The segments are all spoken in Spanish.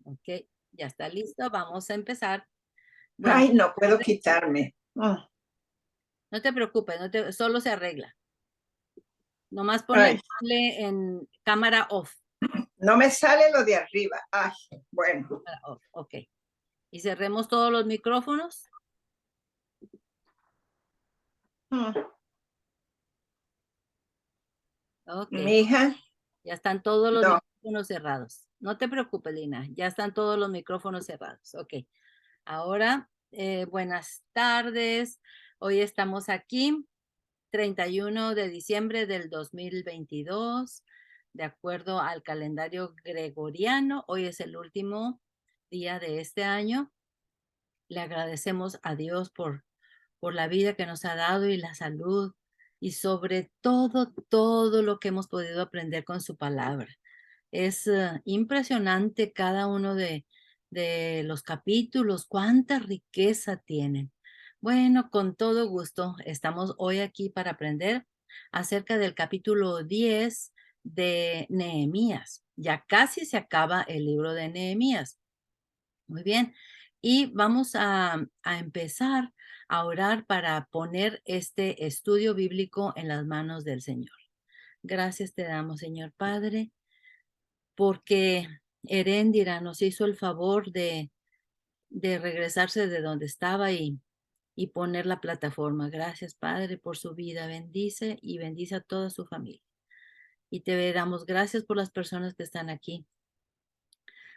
Ok, ya está listo. Vamos a empezar. Buenas Ay, no puedo tardes. quitarme. No te preocupes, solo se arregla. Nomás Ay, ponle en cámara off. no me sale lo de arriba. Ay, bueno. Cámara off. Ok. Y cerremos todos los micrófonos. Mm, Ok. Mija, Ya están todos los no. micrófonos cerrados. No te preocupes, Lina. Ya están todos los micrófonos cerrados. Ok. Ahora, buenas tardes. Hoy estamos aquí, 31 de diciembre del 2022, de acuerdo al calendario gregoriano. Hoy es el último día de este año. Le agradecemos a Dios por la vida que nos ha dado y la salud y sobre todo, todo lo que hemos podido aprender con su palabra. Es impresionante cada uno de los capítulos, cuánta riqueza tienen. Bueno, con todo gusto, estamos hoy aquí para aprender acerca del capítulo 10 de Nehemías. Ya casi se acaba el libro de Nehemías. Muy bien. Y vamos a empezar a orar para poner este estudio bíblico en las manos del Señor. Gracias te damos, Señor Padre, porque Heréndira nos hizo el favor de regresarse de donde estaba y poner la plataforma. Gracias, Padre, por su vida. Bendice y bendice a toda su familia. Y te damos gracias por las personas que están aquí,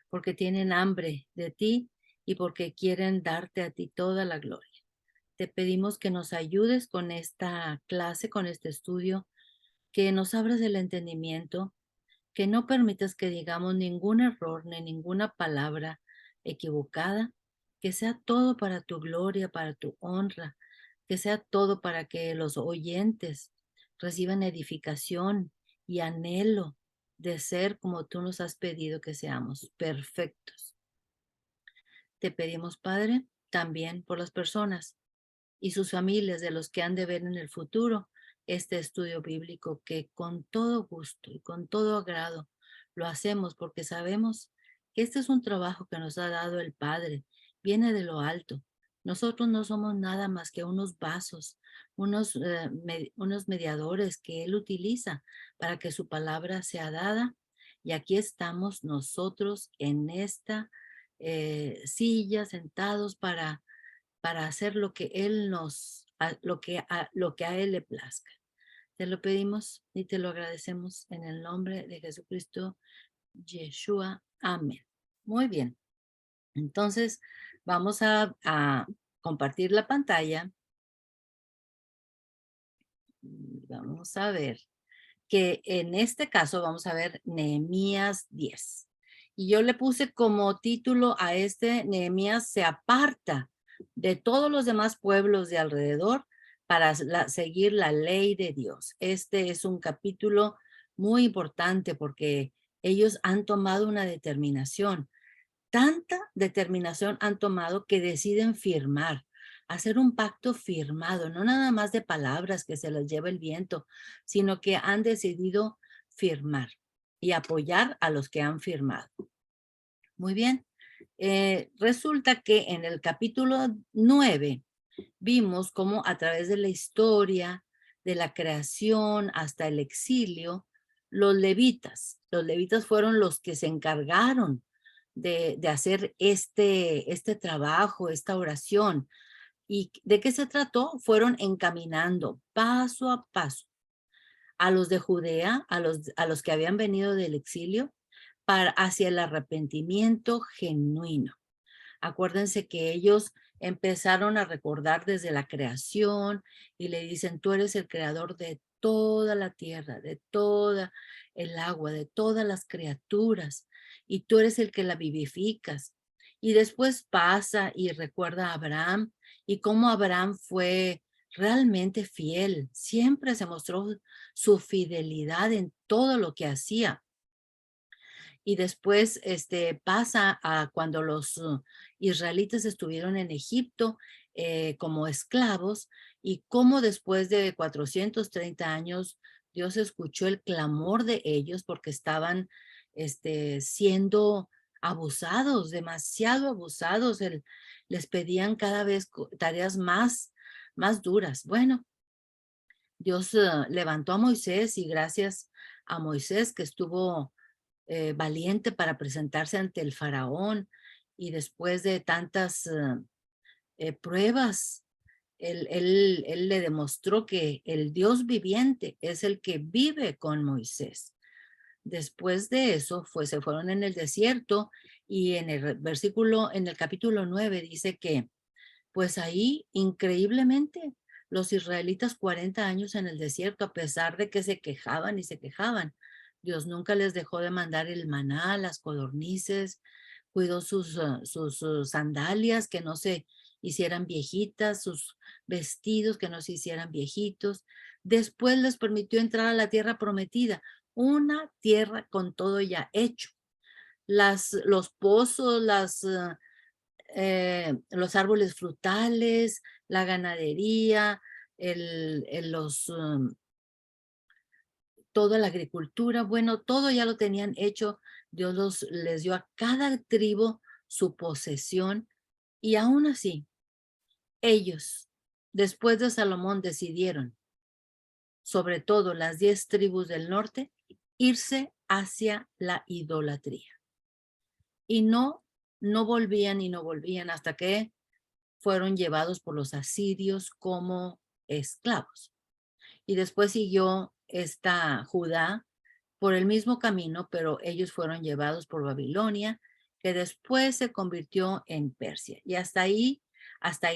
porque tienen hambre de ti y porque quieren darte a ti toda la gloria. Te pedimos que nos ayudes con esta clase, con este estudio, que nos abras el entendimiento, que no permitas que digamos ningún error ni ninguna palabra equivocada, que sea todo para tu gloria, para tu honra, que sea todo para que los oyentes reciban edificación y anhelo de ser como tú nos has pedido que seamos, perfectos. Te pedimos, Padre, también por las personas y sus familias de los que han de ver en el futuro este estudio bíblico, que con todo gusto y con todo agrado lo hacemos porque sabemos que este es un trabajo que nos ha dado el Padre, viene de lo alto. Nosotros no somos nada más que unos vasos, unos mediadores que Él utiliza para que su palabra sea dada. Y aquí estamos nosotros en esta silla, sentados para hacer lo que Él lo que a Él le plazca. Te lo pedimos y te lo agradecemos en el nombre de Jesucristo, Yeshua. Amén. Muy bien. Entonces, vamos a compartir la pantalla. Vamos a ver que en este caso vamos a ver Nehemías 10. Y yo le puse como título a este: Nehemías se aparta de todos los demás pueblos de alrededor para seguir la ley de Dios. Este es un capítulo muy importante porque ellos han tomado una determinación. Tanta determinación han tomado que deciden firmar, hacer un pacto firmado, no nada más de palabras que se las lleva el viento, sino que han decidido firmar y apoyar a los que han firmado. Muy bien. Resulta que en el capítulo 9 vimos cómo a través de la historia, de la creación hasta el exilio, los levitas fueron los que se encargaron de hacer este trabajo, esta oración. ¿Y de qué se trató? Fueron encaminando paso a paso a los de Judea, a los que habían venido del exilio, hacia el arrepentimiento genuino. Acuérdense que ellos empezaron a recordar desde la creación y le dicen: tú eres el creador de toda la tierra, de toda el agua, de todas las criaturas, y tú eres el que la vivificas. Y después pasa y recuerda a Abraham y cómo Abraham fue realmente fiel, siempre se mostró su fidelidad en todo lo que hacía. Y después pasa a cuando los israelitas estuvieron en Egipto como esclavos, y cómo después de 430 años Dios escuchó el clamor de ellos porque estaban siendo abusados, demasiado abusados. Les pedían cada vez tareas más duras. Bueno, Dios levantó a Moisés y gracias a Moisés que estuvo valiente para presentarse ante el faraón y después de tantas pruebas, él le demostró que el Dios viviente es el que vive con Moisés. Después de eso, se fueron en el desierto y en en el capítulo 9 dice que, pues ahí, increíblemente, los israelitas 40 años en el desierto, a pesar de que se quejaban y se quejaban, Dios nunca les dejó de mandar el maná, las codornices, cuidó sus sandalias que no se hicieran viejitas, sus vestidos que no se hicieran viejitos. Después les permitió entrar a la tierra prometida, una tierra con todo ya hecho. Los pozos, los árboles frutales, la ganadería, toda la agricultura, bueno, todo ya lo tenían hecho. Dios les dio a cada tribu su posesión y aún así, ellos, después de Salomón, decidieron, sobre todo las 10 tribus del norte, irse hacia la idolatría. Y no volvían y no volvían hasta que fueron llevados por los asirios como esclavos. Y después siguió esta Judá por el mismo camino, pero ellos fueron llevados por Babilonia, que después se convirtió en Persia. Y hasta ahí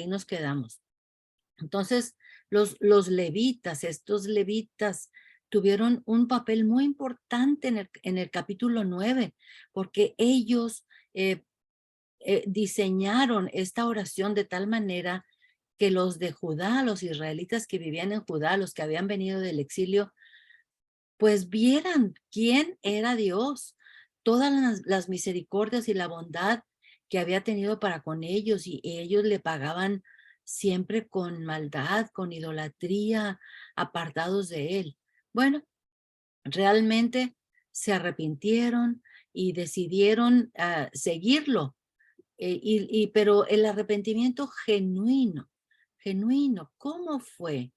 nos quedamos. Entonces, los levitas, estos levitas, tuvieron un papel muy importante en el capítulo 9, porque ellos diseñaron esta oración de tal manera que los de Judá, los israelitas que vivían en Judá, los que habían venido del exilio, pues vieran quién era Dios, todas las misericordias y la bondad que había tenido para con ellos, y ellos le pagaban siempre con maldad, con idolatría, apartados de él. Bueno, realmente se arrepintieron y decidieron seguirlo. Pero el arrepentimiento genuino, ¿cómo fue?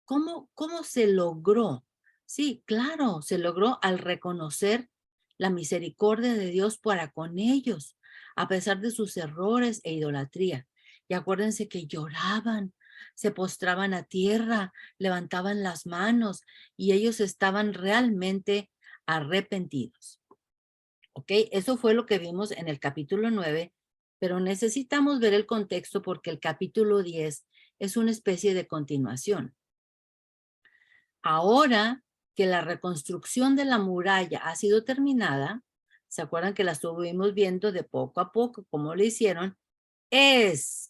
¿Cómo se logró? Sí, claro, se logró al reconocer la misericordia de Dios para con ellos, a pesar de sus errores e idolatría. Y acuérdense que lloraban, se postraban a tierra, levantaban las manos y ellos estaban realmente arrepentidos. ¿Ok? Eso fue lo que vimos en el capítulo 9, pero necesitamos ver el contexto porque el capítulo 10 es una especie de continuación. Ahora que la reconstrucción de la muralla ha sido terminada, ¿se acuerdan que la estuvimos viendo de poco a poco cómo lo hicieron?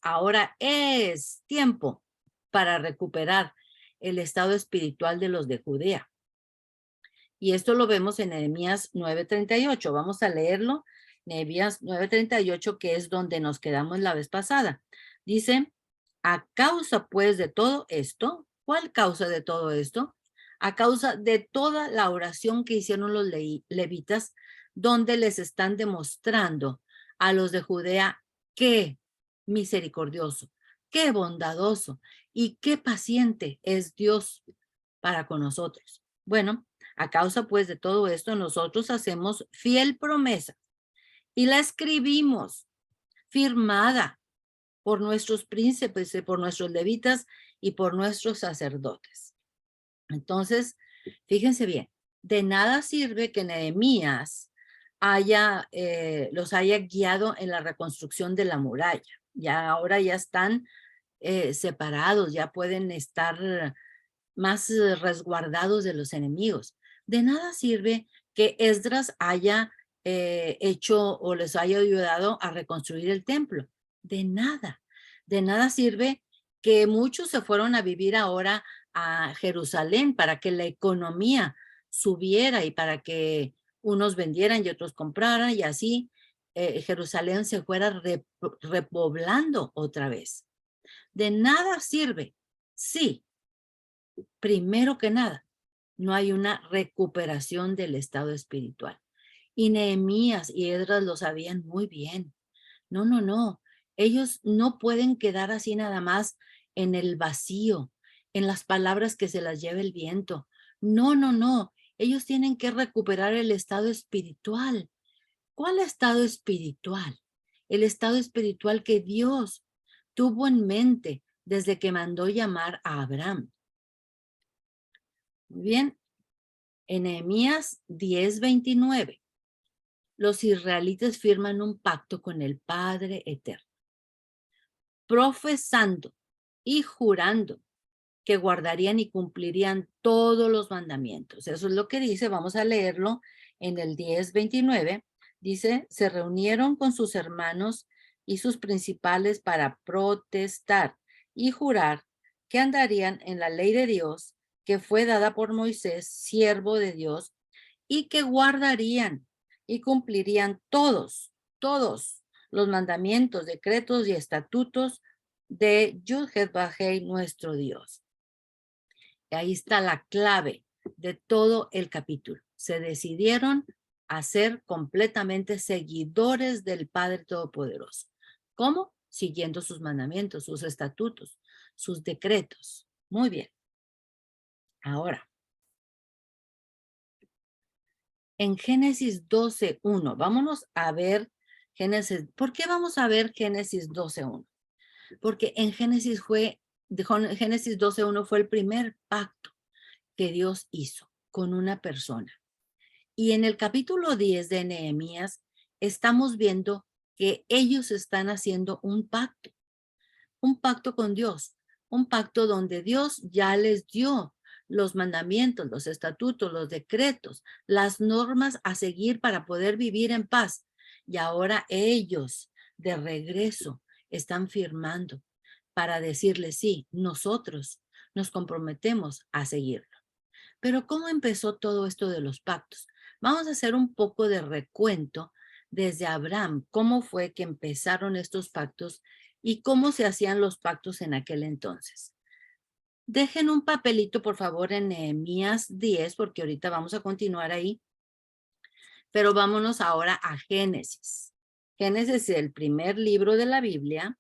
Ahora es tiempo para recuperar el estado espiritual de los de Judea. Y esto lo vemos en Nehemías 9:38. Vamos a leerlo. Nehemías 9:38, que es donde nos quedamos la vez pasada. Dice, a causa pues de todo esto, ¿cuál causa de todo esto? A causa de toda la oración que hicieron los levitas, donde les están demostrando a los de Judea qué misericordioso, qué bondadoso y qué paciente es Dios para con nosotros. Bueno, a causa pues de todo esto, nosotros hacemos fiel promesa y la escribimos firmada por nuestros príncipes, por nuestros levitas y por nuestros sacerdotes. Entonces, fíjense bien, de nada sirve que Nehemías los haya guiado en la reconstrucción de la muralla. Ahora ya están separados, ya pueden estar más resguardados de los enemigos. De nada sirve que Esdras haya hecho o les haya ayudado a reconstruir el templo. De nada. De nada sirve que muchos se fueron a vivir ahora a Jerusalén para que la economía subiera y para que unos vendieran y otros compraran y así Jerusalén se fuera repoblando otra vez. De nada sirve, sí, primero que nada, no hay una recuperación del estado espiritual. Y Nehemías y Esdras lo sabían muy bien. No, no, no. Ellos no pueden quedar así nada más en el vacío, en las palabras que se las lleva el viento. No, no, no. Ellos tienen que recuperar el estado espiritual. ¿Cuál estado espiritual? El estado espiritual que Dios tuvo en mente desde que mandó llamar a Abraham. Muy bien, en Nehemías 10:29, los israelitas firman un pacto con el Padre Eterno, profesando y jurando que guardarían y cumplirían todos los mandamientos. Eso es lo que dice, vamos a leerlo en el 10:29. Dice, se reunieron con sus hermanos y sus principales para protestar y jurar que andarían en la ley de Dios que fue dada por Moisés, siervo de Dios, y que guardarían y cumplirían todos los mandamientos, decretos y estatutos de Yud-Heh-Vah-Heh, nuestro Dios. Ahí está la clave de todo el capítulo. Se decidieron a ser completamente seguidores del Padre Todopoderoso. ¿Cómo? Siguiendo sus mandamientos, sus estatutos, sus decretos. Muy bien. Ahora, en Génesis 12:1, vámonos a ver Génesis. ¿Por qué vamos a ver Génesis 12:1? Porque en Génesis 12:1 fue el primer pacto que Dios hizo con una persona. Y en el capítulo 10 de Nehemías estamos viendo que ellos están haciendo un pacto con Dios, un pacto donde Dios ya les dio los mandamientos, los estatutos, los decretos, las normas a seguir para poder vivir en paz. Y ahora ellos de regreso están firmando para decirle, sí, nosotros nos comprometemos a seguirlo. Pero ¿cómo empezó todo esto de los pactos? Vamos a hacer un poco de recuento desde Abraham, cómo fue que empezaron estos pactos y cómo se hacían los pactos en aquel entonces. Dejen un papelito, por favor, en Nehemías 10, porque ahorita vamos a continuar ahí, pero vámonos ahora a Génesis. Génesis es el primer libro de la Biblia,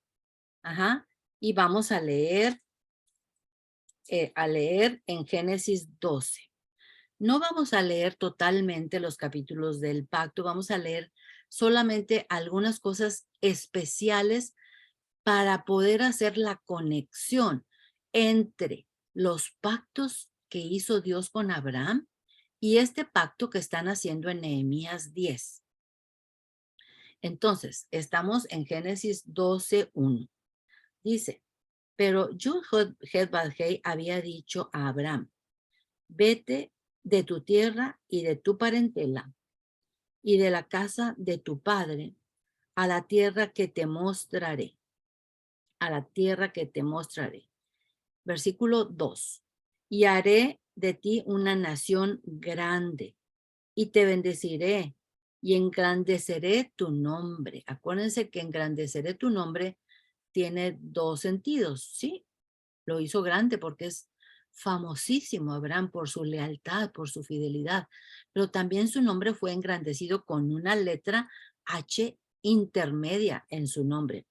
y vamos a leer en Génesis 12. No vamos a leer totalmente los capítulos del pacto, vamos a leer solamente algunas cosas especiales para poder hacer la conexión entre los pactos que hizo Dios con Abraham y este pacto que están haciendo en Nehemías 10. Entonces, estamos en Génesis 12:1. Dice, pero Yud-Heh-Vah-Heh había dicho a Abraham, vete de tu tierra y de tu parentela y de la casa de tu padre a la tierra que te mostraré, a la tierra que te mostraré. Versículo 2. Y haré de ti una nación grande y te bendeciré y engrandeceré tu nombre. Acuérdense que engrandeceré tu nombre tiene dos sentidos, ¿sí? Lo hizo grande porque es famosísimo Abraham por su lealtad, por su fidelidad, pero también su nombre fue engrandecido con una letra H intermedia en su nombre.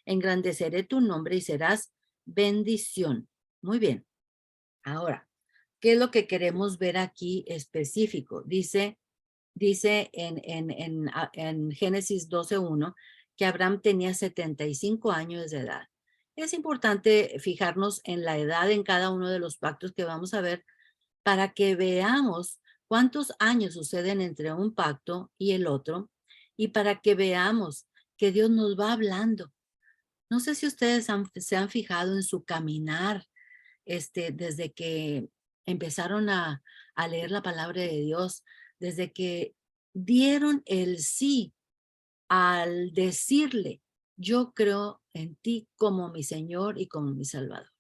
Engrandeceré tu nombre y serás bendición. Muy bien. Ahora, ¿qué es lo que queremos ver aquí específico? Dice en Génesis 12:1 que Abraham tenía 75 años de edad. Es importante fijarnos en la edad en cada uno de los pactos que vamos a ver para que veamos cuántos años suceden entre un pacto y el otro y para que veamos que Dios nos va hablando. No sé si ustedes se han fijado en su caminar desde que empezaron a leer la palabra de Dios, desde que dieron el sí al decirle, yo creo en ti como mi Señor y como mi Salvador.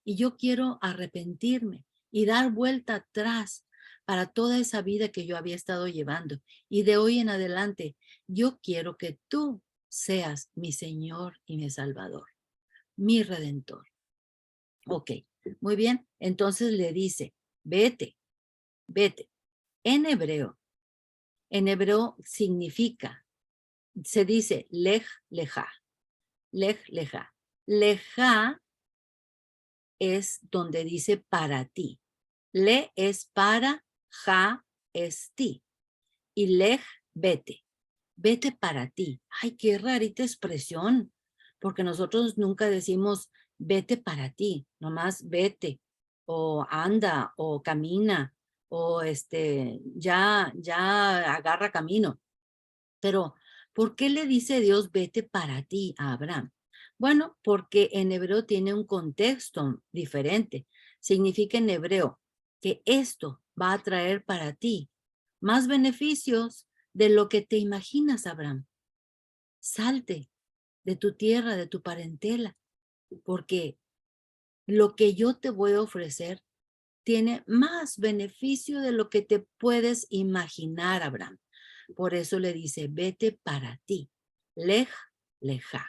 Y yo quiero arrepentirme y dar vuelta atrás para toda esa vida que yo había estado llevando. Y de hoy en adelante, yo quiero que tú seas mi Señor y mi Salvador, mi Redentor. Ok, muy bien. Entonces le dice, vete, vete. En en hebreo significa, se dice lej, leja, lej, leja. Leja es donde dice para ti. Le es para, ja es ti. Y lej, vete. Vete para ti. Ay, qué rarita expresión, porque nosotros nunca decimos vete para ti, nomás vete, o anda, o camina, o ya agarra camino. Pero, ¿por qué le dice Dios vete para ti a Abraham? Bueno, porque en hebreo tiene un contexto diferente. Significa en hebreo que esto va a traer para ti más beneficios de lo que te imaginas, Abraham. Salte de tu tierra, de tu parentela, porque lo que yo te voy a ofrecer tiene más beneficio de lo que te puedes imaginar, Abraham. Por eso le dice, vete para ti. Lej, leja.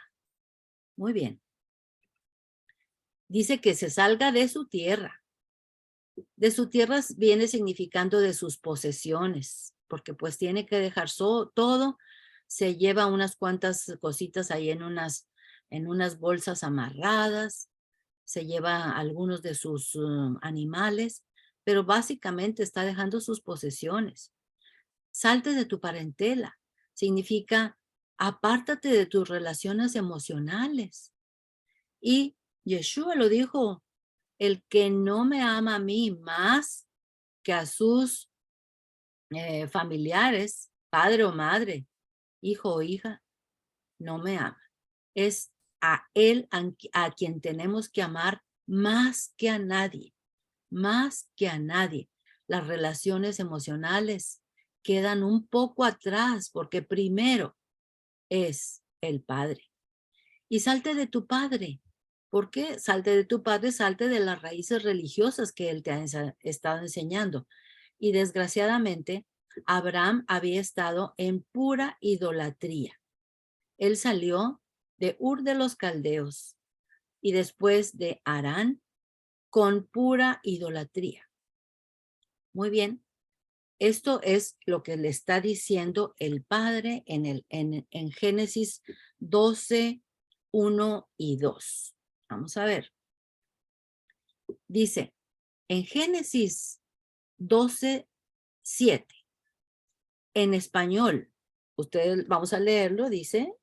Muy bien. Dice que se salga de su tierra. De su tierra viene significando de sus posesiones, porque pues tiene que dejar todo. Se lleva unas cuantas cositas ahí en unas bolsas amarradas. Se lleva algunos de sus animales, pero básicamente está dejando sus posesiones. Salte de tu parentela. Significa apártate de tus relaciones emocionales. Y Yeshua lo dijo, el que no me ama a mí más que a sus familiares, padre o madre, hijo o hija, no me ama. Es a él a quien tenemos que amar más que a nadie, más que a nadie. Las relaciones emocionales quedan un poco atrás porque primero es el padre. Y salte de tu padre. ¿Por qué? Salte de tu padre, salte de las raíces religiosas que él te ha estado enseñando. Y desgraciadamente, Abraham había estado en pura idolatría. Él salió de Ur de los Caldeos y después de Harán con pura idolatría. Muy bien. Esto es lo que le está diciendo el Padre en Génesis 12, 1 y 2. Vamos a ver. Dice, en Génesis 12, 7, en español, ustedes vamos a leerlo, dice,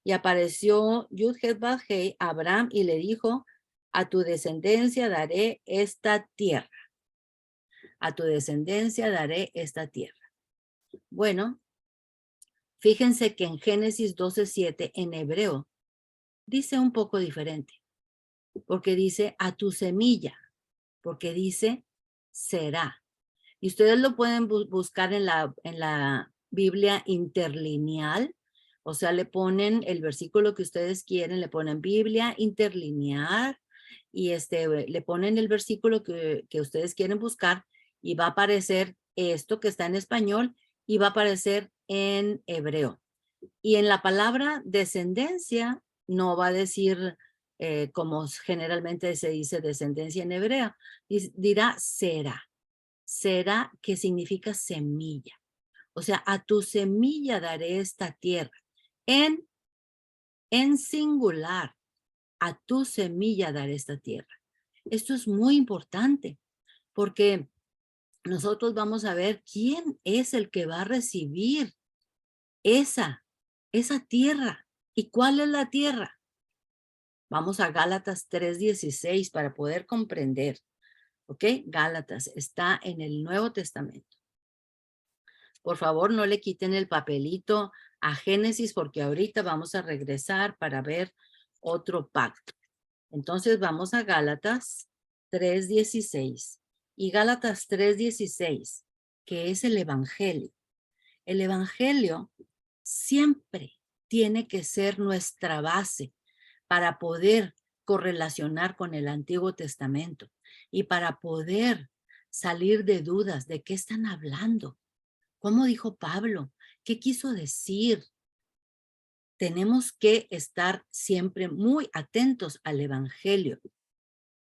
y apareció Yud-Heh-Vav-Hei a Abraham y le dijo, a tu descendencia daré esta tierra. A tu descendencia daré esta tierra. Bueno, fíjense que en Génesis 12:7 en hebreo dice un poco diferente, porque dice a tu semilla, porque dice será. Y ustedes lo pueden buscar en la Biblia interlineal, o sea, le ponen el versículo que ustedes quieren, le ponen Biblia interlineal y le ponen el versículo que ustedes quieren buscar y va a aparecer esto que está en español y va a aparecer en hebreo. Y en la palabra descendencia no va a decir como generalmente se dice descendencia en hebreo, dirá será. Será que significa semilla. O sea, a tu semilla daré esta tierra. En singular, a tu semilla daré esta tierra. Esto es muy importante porque nosotros vamos a ver quién es el que va a recibir esa tierra. ¿Y cuál es la tierra? Vamos a Gálatas 3:16 para poder comprender. ¿Ok? Gálatas está en el Nuevo Testamento. Por favor, no le quiten el papelito a Génesis porque ahorita vamos a regresar para ver otro pacto. Entonces vamos a Gálatas 3:16. Y Gálatas 3:16, que es el Evangelio. El Evangelio siempre tiene que ser nuestra base para poder correlacionar con el Antiguo Testamento y para poder salir de dudas de qué están hablando. ¿Cómo dijo Pablo? ¿Qué quiso decir? Tenemos que estar siempre muy atentos al Evangelio.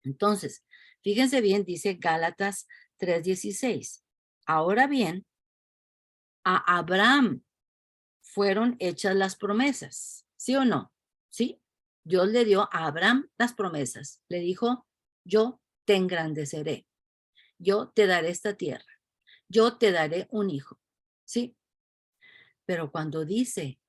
Entonces, fíjense bien, dice Gálatas 3:16. Ahora bien, a Abraham fueron hechas las promesas, ¿sí o no? ¿Sí? Dios le dio a Abraham las promesas. Le dijo, yo te engrandeceré, yo te daré esta tierra, yo te daré un hijo, ¿sí? Pero cuando dice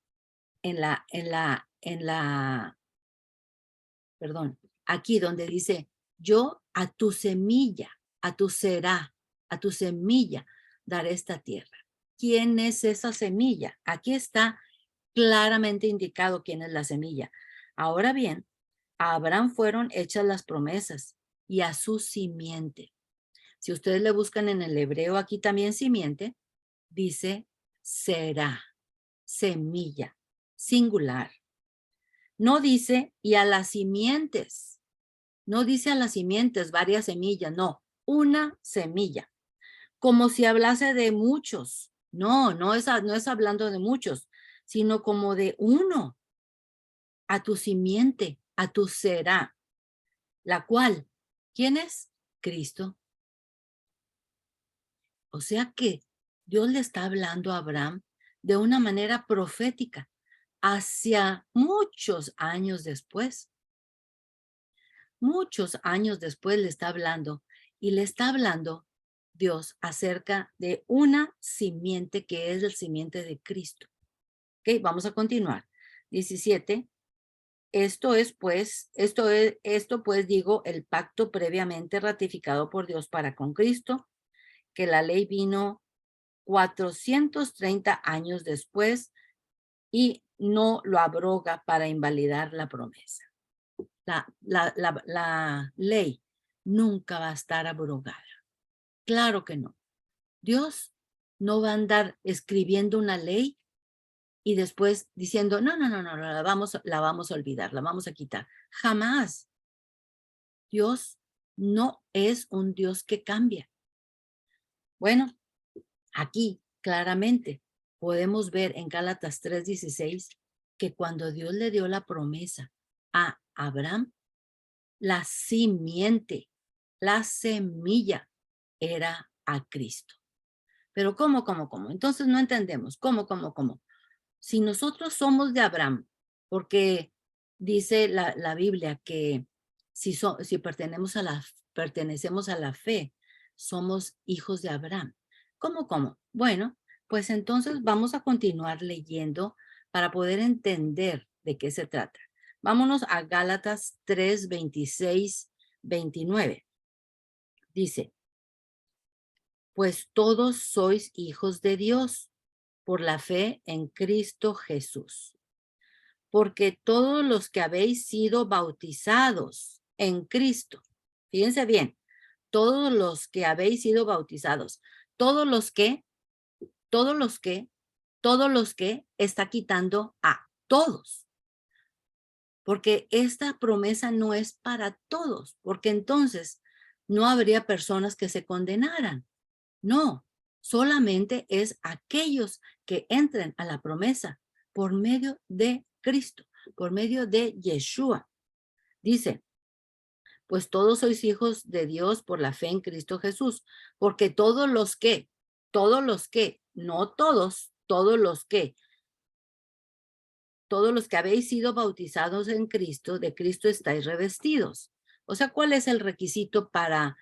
perdón, aquí donde dice, yo a tu semilla, a tu será, a tu semilla daré esta tierra. ¿Quién es esa semilla? Aquí está claramente indicado quién es la semilla. Ahora bien, a Abraham fueron hechas las promesas y a su simiente. Si ustedes le buscan en el hebreo aquí también simiente, dice será, semilla, singular. No dice y a las simientes. No dice a las simientes varias semillas, no, una semilla. Como si hablase de muchos. No, no es hablando de muchos, sino como de uno. A tu simiente, a tu será. La cual, ¿quién es? Cristo. O sea que Dios le está hablando a Abraham de una manera profética hacia muchos años después. Muchos años después le está hablando y le está hablando Dios acerca de una simiente que es el simiente de Cristo. Ok, vamos a continuar. 17. Esto pues digo, el pacto previamente ratificado por Dios para con Cristo, que la ley vino 430 años después y no lo abroga para invalidar la promesa. La ley nunca va a estar abrogada. Claro que no. Dios no va a andar escribiendo una ley y después diciendo, no, la vamos a olvidar, la vamos a quitar. Jamás. Dios no es un Dios que cambia. Bueno, aquí claramente podemos ver en Gálatas 3:16 que cuando Dios le dio la promesa a Abraham, la simiente, la semilla era a Cristo. Pero ¿cómo? Entonces no entendemos. ¿Cómo? Si nosotros somos de Abraham, porque dice la Biblia que si pertenecemos a la fe, somos hijos de Abraham. ¿Cómo? Bueno, pues entonces vamos a continuar leyendo para poder entender de qué se trata. Vámonos a Gálatas 3:26-29. Dice, pues todos sois hijos de Dios por la fe en Cristo Jesús. Porque todos los que habéis sido bautizados en Cristo, fíjense bien, todos los que habéis sido bautizados, todos los que, está quitando a todos. Porque esta promesa no es para todos, porque entonces no habría personas que se condenaran. No, solamente es aquellos que entren a la promesa por medio de Cristo, por medio de Yeshua. Dice, pues todos sois hijos de Dios por la fe en Cristo Jesús, porque todos los que, no todos, todos los que habéis sido bautizados en Cristo, de Cristo estáis revestidos. O sea, ¿cuál es el requisito para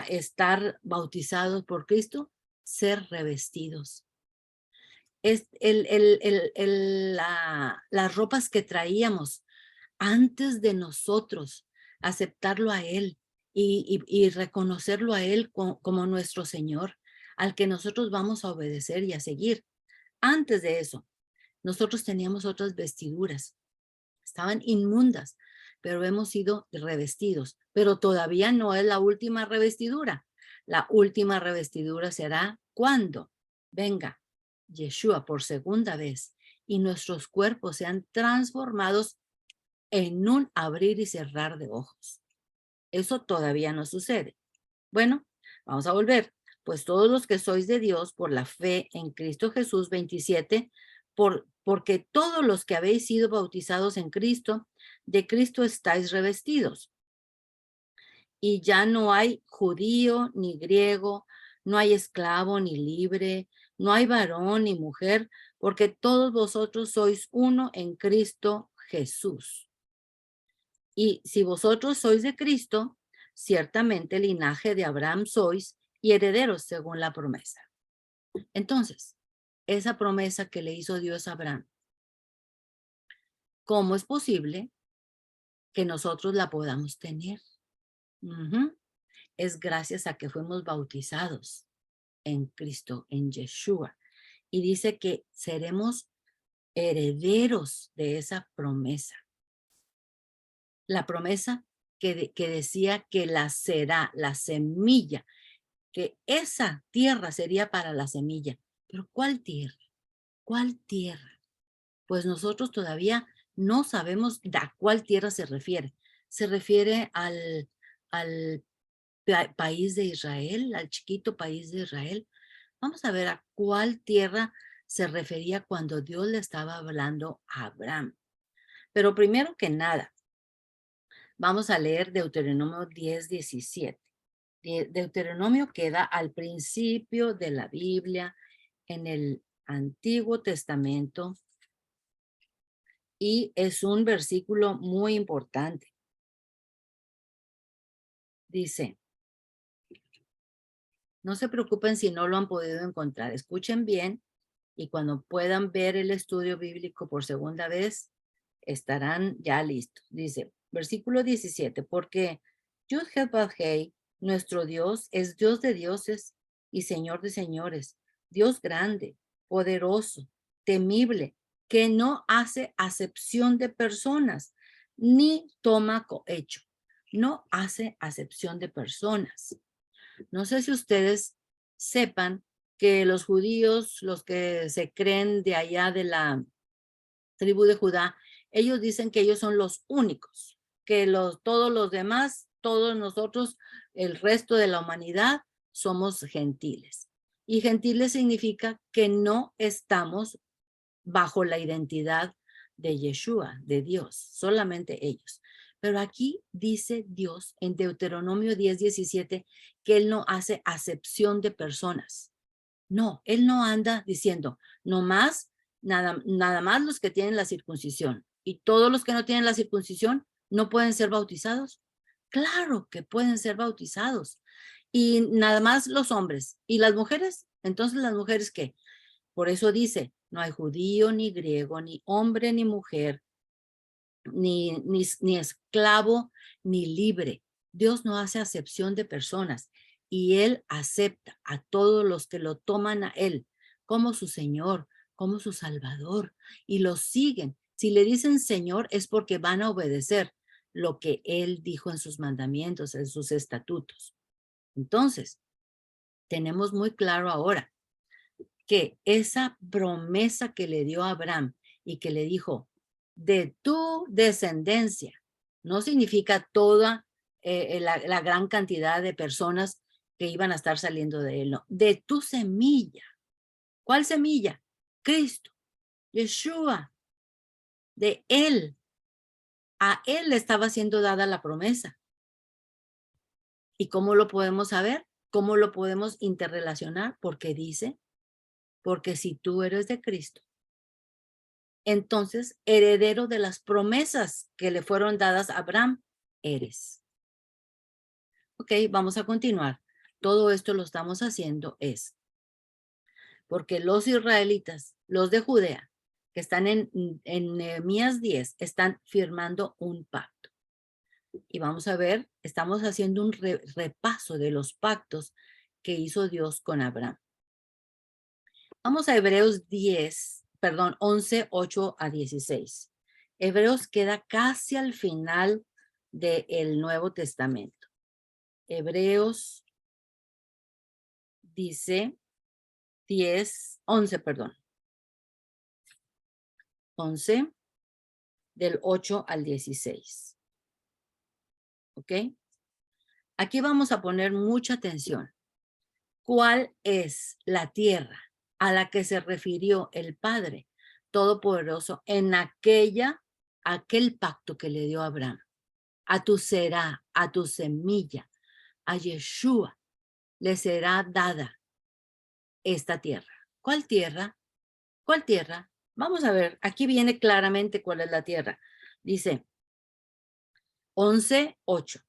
estar bautizados por Cristo? Ser revestidos. Es las ropas que traíamos antes de nosotros aceptarlo a Él y reconocerlo a Él como nuestro Señor, al que nosotros vamos a obedecer y a seguir. Antes de eso, nosotros teníamos otras vestiduras, estaban inmundas, pero hemos sido revestidos. Pero todavía no es la última revestidura. La última revestidura será cuando venga Yeshua por segunda vez y nuestros cuerpos sean transformados en un abrir y cerrar de ojos. Eso todavía no sucede. Bueno, vamos a volver. Pues todos los que sois de Dios por la fe en Cristo Jesús, 27, porque todos los que habéis sido bautizados en Cristo, de Cristo estáis revestidos. Y ya no hay judío ni griego, no hay esclavo ni libre, No hay varón ni mujer, porque todos vosotros sois uno en Cristo Jesús. Y si vosotros sois de Cristo, ciertamente linaje de Abraham sois y herederos según la promesa. Entonces, esa promesa que le hizo Dios a Abraham, ¿cómo es posible que nosotros la podamos tener? Es gracias a que fuimos bautizados en Cristo, en Yeshua. Y dice que seremos herederos de esa promesa. La promesa que decía que la semilla, que esa tierra sería para la semilla. Pero ¿cuál tierra? ¿Cuál tierra? Pues nosotros todavía no sabemos a cuál tierra se refiere. Se refiere al país de Israel, al chiquito país de Israel. Vamos a ver a cuál tierra se refería cuando Dios le estaba hablando a Abraham. Pero primero que nada, vamos a leer Deuteronomio 10:17. Deuteronomio queda al principio de la Biblia en el Antiguo Testamento y es un versículo muy importante. Dice, no se preocupen si no lo han podido encontrar. Escuchen bien y cuando puedan ver el estudio bíblico por segunda vez, estarán ya listos. Dice, versículo 17, porque Yud-Heh-Vav-Hei, nuestro Dios, es Dios de dioses y Señor de señores, Dios grande, poderoso, temible, que no hace acepción de personas, ni toma cohecho. No hace acepción de personas. No sé si ustedes sepan que los judíos, los que se creen de allá de la tribu de Judá, ellos dicen que ellos son los únicos, que todos los demás, todos nosotros, el resto de la humanidad, somos gentiles. Y gentiles significa que no estamos bajo la identidad de Yeshua, de Dios, solamente ellos. Pero aquí dice Dios en Deuteronomio 10:17 que Él no hace acepción de personas. No, Él no anda diciendo, no más, nada más los que tienen la circuncisión y todos los que no tienen la circuncisión no pueden ser bautizados. Claro que pueden ser bautizados. Y nada más los hombres. ¿Y las mujeres? Entonces, ¿las mujeres qué? Por eso dice, no hay judío, ni griego, ni hombre, ni mujer, ni esclavo, ni libre. Dios no hace acepción de personas y Él acepta a todos los que lo toman a Él como su Señor, como su Salvador y lo siguen. Si le dicen Señor es porque van a obedecer lo que Él dijo en sus mandamientos, en sus estatutos. Entonces, tenemos muy claro ahora que esa promesa que le dio a Abraham y que le dijo, de tu descendencia, no significa toda la gran cantidad de personas que iban a estar saliendo de él, no, de tu semilla. ¿Cuál semilla? Cristo, Yeshua, de él. A él le estaba siendo dada la promesa. ¿Y cómo lo podemos saber? ¿Cómo lo podemos interrelacionar? Porque dice, porque si tú eres de Cristo, entonces heredero de las promesas que le fueron dadas a Abraham eres. Ok, vamos a continuar. Todo esto lo estamos haciendo porque los israelitas, los de Judea, que están en Nehemías 10, están firmando un pacto. Y vamos a ver, estamos haciendo un repaso de los pactos que hizo Dios con Abraham. Vamos a Hebreos 11, 8 a 16. Hebreos queda casi al final del Nuevo Testamento. Hebreos dice 11, 11 del 8 al 16. ¿Ok? Aquí vamos a poner mucha atención. ¿Cuál es la tierra a la que se refirió el Padre Todopoderoso en aquel pacto que le dio a Abraham? A tu semilla, a Yeshua le será dada esta tierra. ¿Cuál tierra? ¿Cuál tierra? Vamos a ver, aquí viene claramente cuál es la tierra. Dice 11:8.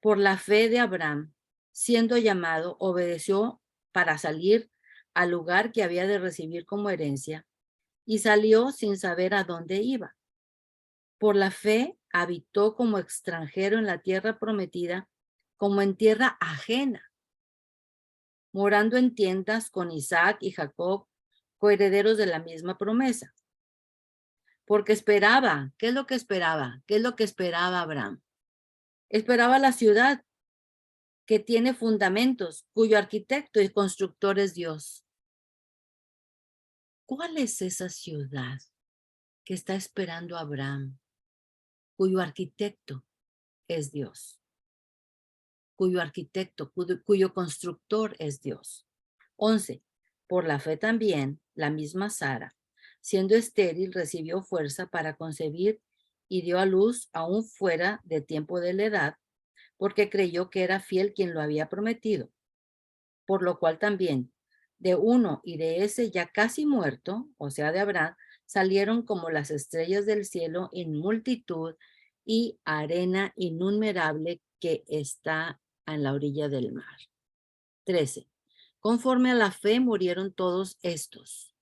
Por la fe de Abraham, siendo llamado, obedeció para salir al lugar que había de recibir como herencia y salió sin saber a dónde iba. Por la fe habitó como extranjero en la tierra prometida, como en tierra ajena, morando en tiendas con Isaac y Jacob, coherederos de la misma promesa. Porque esperaba, ¿qué es lo que esperaba? ¿Qué es lo que esperaba Abraham? Esperaba la ciudad que tiene fundamentos, cuyo arquitecto y constructor es Dios. ¿Cuál es esa ciudad que está esperando Abraham, cuyo arquitecto es Dios? Cuyo arquitecto, cuyo constructor es Dios. 11. Por la fe también, la misma Sara, siendo estéril, recibió fuerza para concebir y dio a luz aún fuera de tiempo de la edad, porque creyó que era fiel quien lo había prometido. Por lo cual también de uno y de ese ya casi muerto, o sea, de Abraham, salieron como las estrellas del cielo en multitud y arena innumerable que está en la orilla del mar. 13. Conforme a la fe murieron todos estos,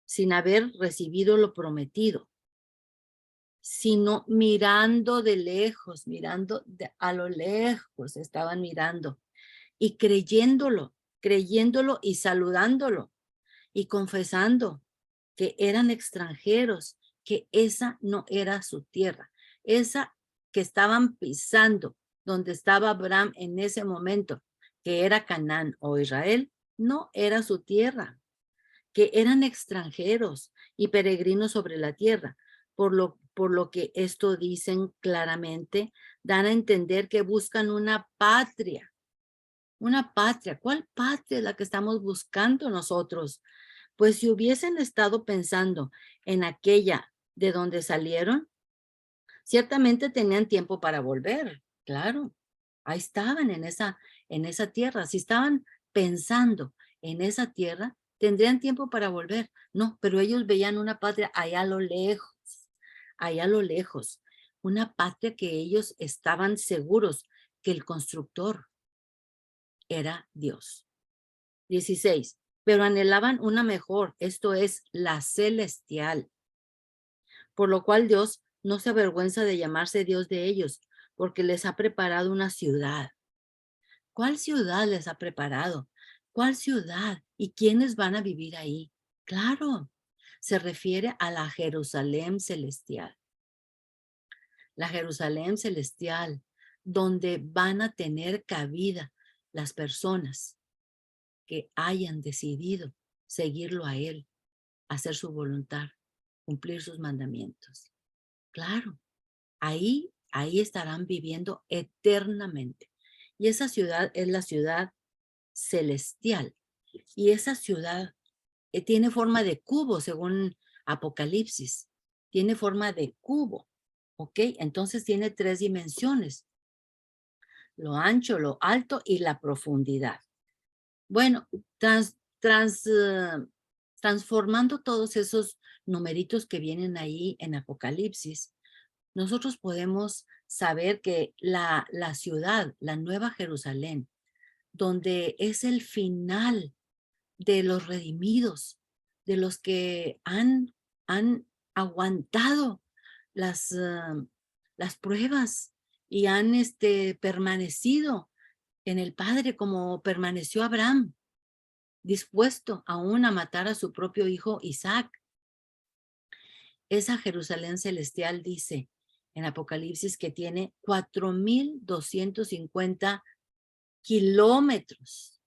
sin haber recibido lo prometido, sino mirando de lejos, a lo lejos estaban mirando y creyéndolo y saludándolo y confesando que eran extranjeros, que esa no era su tierra, esa que estaban pisando, donde estaba Abraham en ese momento, que era Canaán o Israel, no era su tierra, que eran extranjeros y peregrinos sobre la tierra, por lo que esto dicen claramente, dan a entender que buscan una patria. Una patria. ¿Cuál patria es la que estamos buscando nosotros? Pues si hubiesen estado pensando en aquella de donde salieron, ciertamente tenían tiempo para volver. Claro, ahí estaban en esa tierra. Si estaban pensando en esa tierra, tendrían tiempo para volver. No, pero ellos veían una patria allá a lo lejos, una patria que ellos estaban seguros que el constructor era Dios. 16. Pero anhelaban una mejor, esto es, la celestial, por lo cual Dios no se avergüenza de llamarse Dios de ellos, porque les ha preparado una ciudad. ¿Cuál ciudad les ha preparado? ¿Cuál ciudad? ¿Y quiénes van a vivir ahí? Claro, se refiere a la Jerusalén celestial. La Jerusalén celestial, donde van a tener cabida las personas que hayan decidido seguirlo a Él, hacer su voluntad, cumplir sus mandamientos. Claro, ahí estarán viviendo eternamente. Y esa ciudad es la ciudad celestial. Y esa ciudad tiene forma de cubo, según Apocalipsis. Tiene forma de cubo, ¿ok? Entonces tiene 3 dimensiones: lo ancho, lo alto y la profundidad. Bueno, transformando todos esos numeritos que vienen ahí en Apocalipsis, nosotros podemos saber que la ciudad, la Nueva Jerusalén, donde es el final de los redimidos, de los que han aguantado las, las pruebas y han permanecido en el Padre como permaneció Abraham, dispuesto aún a matar a su propio hijo Isaac. Esa Jerusalén celestial dice en Apocalipsis que tiene 4,250 kilómetros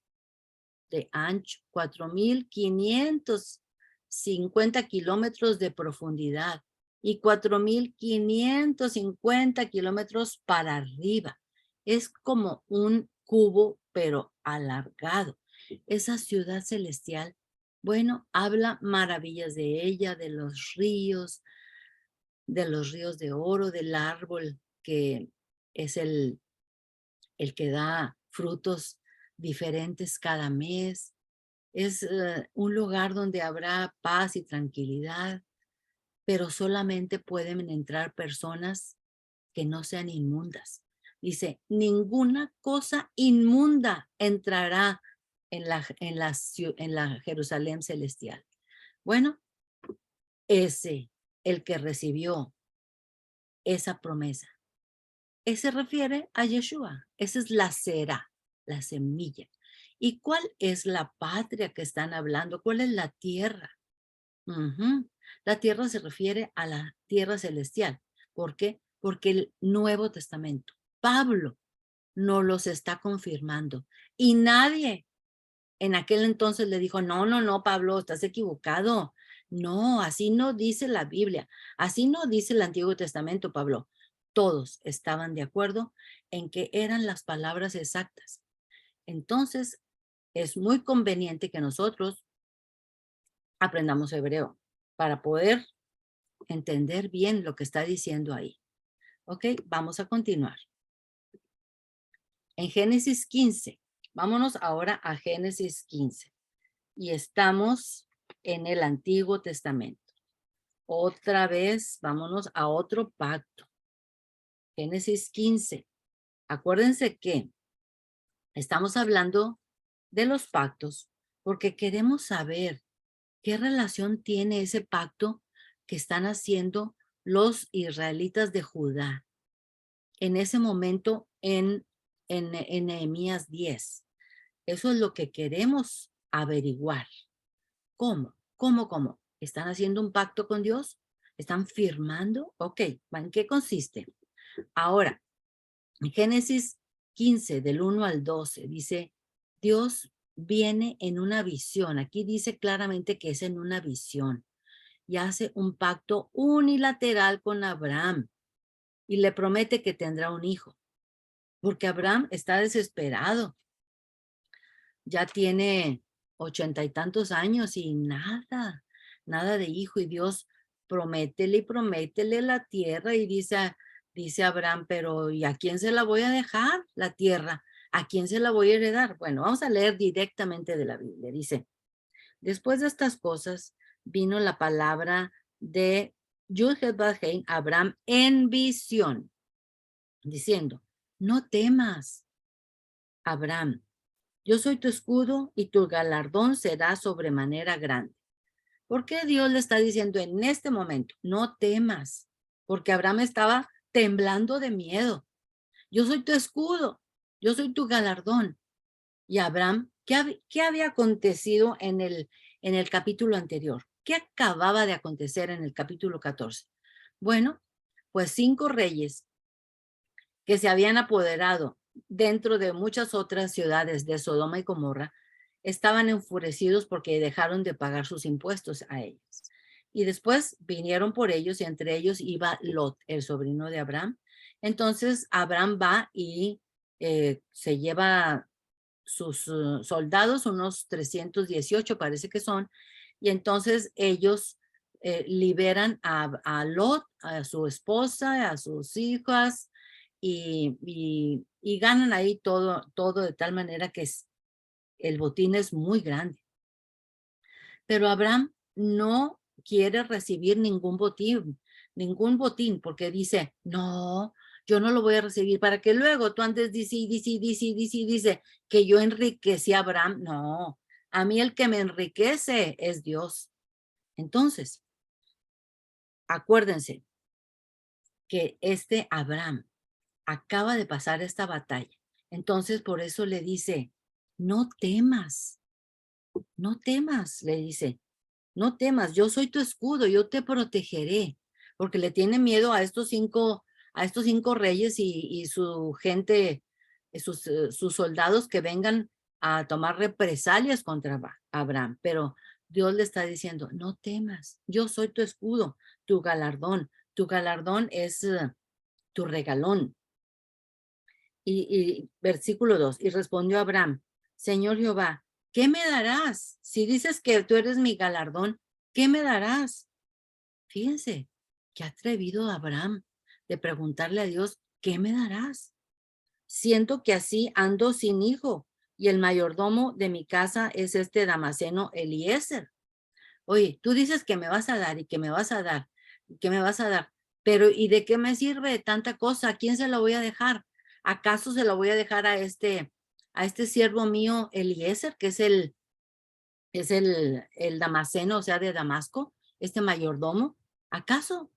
de ancho, 4,550 kilómetros de profundidad y 4,550 kilómetros para arriba. Es como un cubo, pero alargado. Esa ciudad celestial, bueno, habla maravillas de ella, de los ríos de oro, del árbol que es el que da frutos diferentes cada mes, Es un lugar donde habrá paz y tranquilidad, pero solamente pueden entrar personas que no sean inmundas. Dice, ninguna cosa inmunda entrará en la Jerusalén celestial. Bueno, el que recibió esa promesa, ese refiere a Yeshua. Esa es la cera, la semilla. ¿Y cuál es la patria que están hablando? ¿Cuál es la tierra? La tierra se refiere a la tierra celestial. ¿Por qué? Porque el Nuevo Testamento, Pablo, no los está confirmando. Y nadie en aquel entonces le dijo, no, no, no, Pablo, estás equivocado. No, así no dice la Biblia. Así no dice el Antiguo Testamento, Pablo. Todos estaban de acuerdo en que eran las palabras exactas. Entonces, es muy conveniente que nosotros aprendamos hebreo para poder entender bien lo que está diciendo ahí. Ok, vamos a continuar. En Génesis 15, vámonos ahora a Génesis 15. Y estamos en el Antiguo Testamento. Otra vez, vámonos a otro pacto. Génesis 15. Acuérdense que estamos hablando de los pactos porque queremos saber qué relación tiene ese pacto que están haciendo los israelitas de Judá en ese momento en Nehemías 10. Eso es lo que queremos averiguar. ¿Cómo? ¿Cómo? ¿Están haciendo un pacto con Dios? ¿Están firmando? Ok, ¿en qué consiste? Ahora, en Génesis 15, del 1 al 12, dice, Dios viene en una visión. Aquí dice claramente que es en una visión. Y hace un pacto unilateral con Abraham y le promete que tendrá un hijo. Porque Abraham está desesperado. Ya tiene 80 y tantos años y nada de hijo. Y Dios prométele y prométele la tierra. Y dice Abraham, pero ¿y a quién se la voy a dejar la tierra? ¿A quién se la voy a heredar? Bueno, vamos a leer directamente de la Biblia. Dice, después de estas cosas vino la palabra de Yud-Heh-Vav-Heh, Abraham en visión, diciendo, no temas, Abraham, yo soy tu escudo y tu galardón será sobremanera grande. ¿Por qué Dios le está diciendo en este momento, no temas? Porque Abraham estaba temblando de miedo. Yo soy tu escudo, yo soy tu galardón. Y Abraham, ¿qué había acontecido en el capítulo anterior? ¿Qué acababa de acontecer en el capítulo 14? Bueno, pues 5 reyes que se habían apoderado dentro de muchas otras ciudades de Sodoma y Gomorra, estaban enfurecidos porque dejaron de pagar sus impuestos a ellos. Y después vinieron por ellos y entre ellos iba Lot, el sobrino de Abraham. Entonces Abraham va y se lleva sus soldados, unos 318 parece que son, y entonces ellos liberan a Lot, a su esposa, a sus hijas, y ganan ahí todo de tal manera que el botín es muy grande. Pero Abraham no quiere recibir ningún botín, porque dice, no, yo no lo voy a recibir, para que luego tú andes dice que yo enriquecí a Abraham. No, a mí el que me enriquece es Dios. Entonces, acuérdense que este Abraham acaba de pasar esta batalla. Entonces, por eso le dice, no temas, le dice, no temas, yo soy tu escudo, yo te protegeré, porque le tiene miedo a estos cinco reyes y su gente, sus soldados que vengan a tomar represalias contra Abraham. Pero Dios le está diciendo, no temas, yo soy tu escudo, tu galardón. Tu galardón es tu regalón. Y versículo 2, y respondió Abraham, Señor Jehová, ¿qué me darás? Si dices que tú eres mi galardón, ¿qué me darás? Fíjense, qué atrevido Abraham de preguntarle a Dios, ¿qué me darás? Siento que así ando sin hijo, y el mayordomo de mi casa es este Damaseno Eliezer. Oye, tú dices que me vas a dar y que me vas a dar y que me vas a dar, pero ¿y de qué me sirve tanta cosa? ¿A quién se la voy a dejar? ¿Acaso se la voy a dejar a este siervo mío Eliezer, que es el Damaseno, o sea, de Damasco, este mayordomo? ¿Acaso?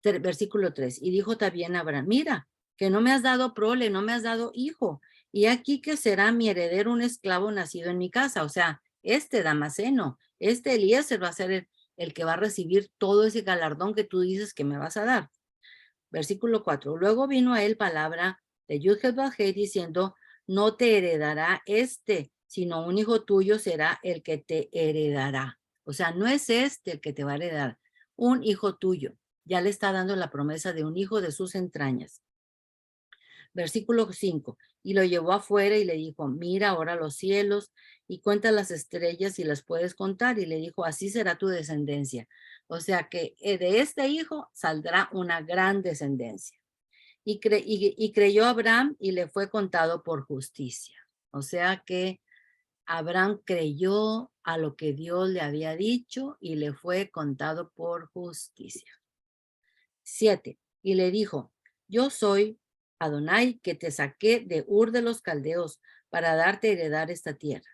Versículo 3. Y dijo también Abraham, mira, que no me has dado prole, no me has dado hijo, y aquí que será mi heredero un esclavo nacido en mi casa. O sea, este Damaseno, este Eliezer va a ser el que va a recibir todo ese galardón que tú dices que me vas a dar. Versículo 4. Luego vino a él palabra de Yud-Heh-Vah-Heh diciendo, no te heredará sino un hijo tuyo será el que te heredará. O sea, no es este el que te va a heredar, un hijo tuyo. Ya le está dando la promesa de un hijo de sus entrañas. Versículo 5. Y lo llevó afuera y le dijo, mira ahora los cielos y cuenta las estrellas y las puedes contar. Y le dijo, así será tu descendencia. O sea que de este hijo saldrá una gran descendencia. Y creyó Abraham y le fue contado por justicia. O sea que Abraham creyó a lo que Dios le había dicho y le fue contado por justicia. 7. Y le dijo, yo soy Adonai que te saqué de Ur de los Caldeos para darte a heredar esta tierra.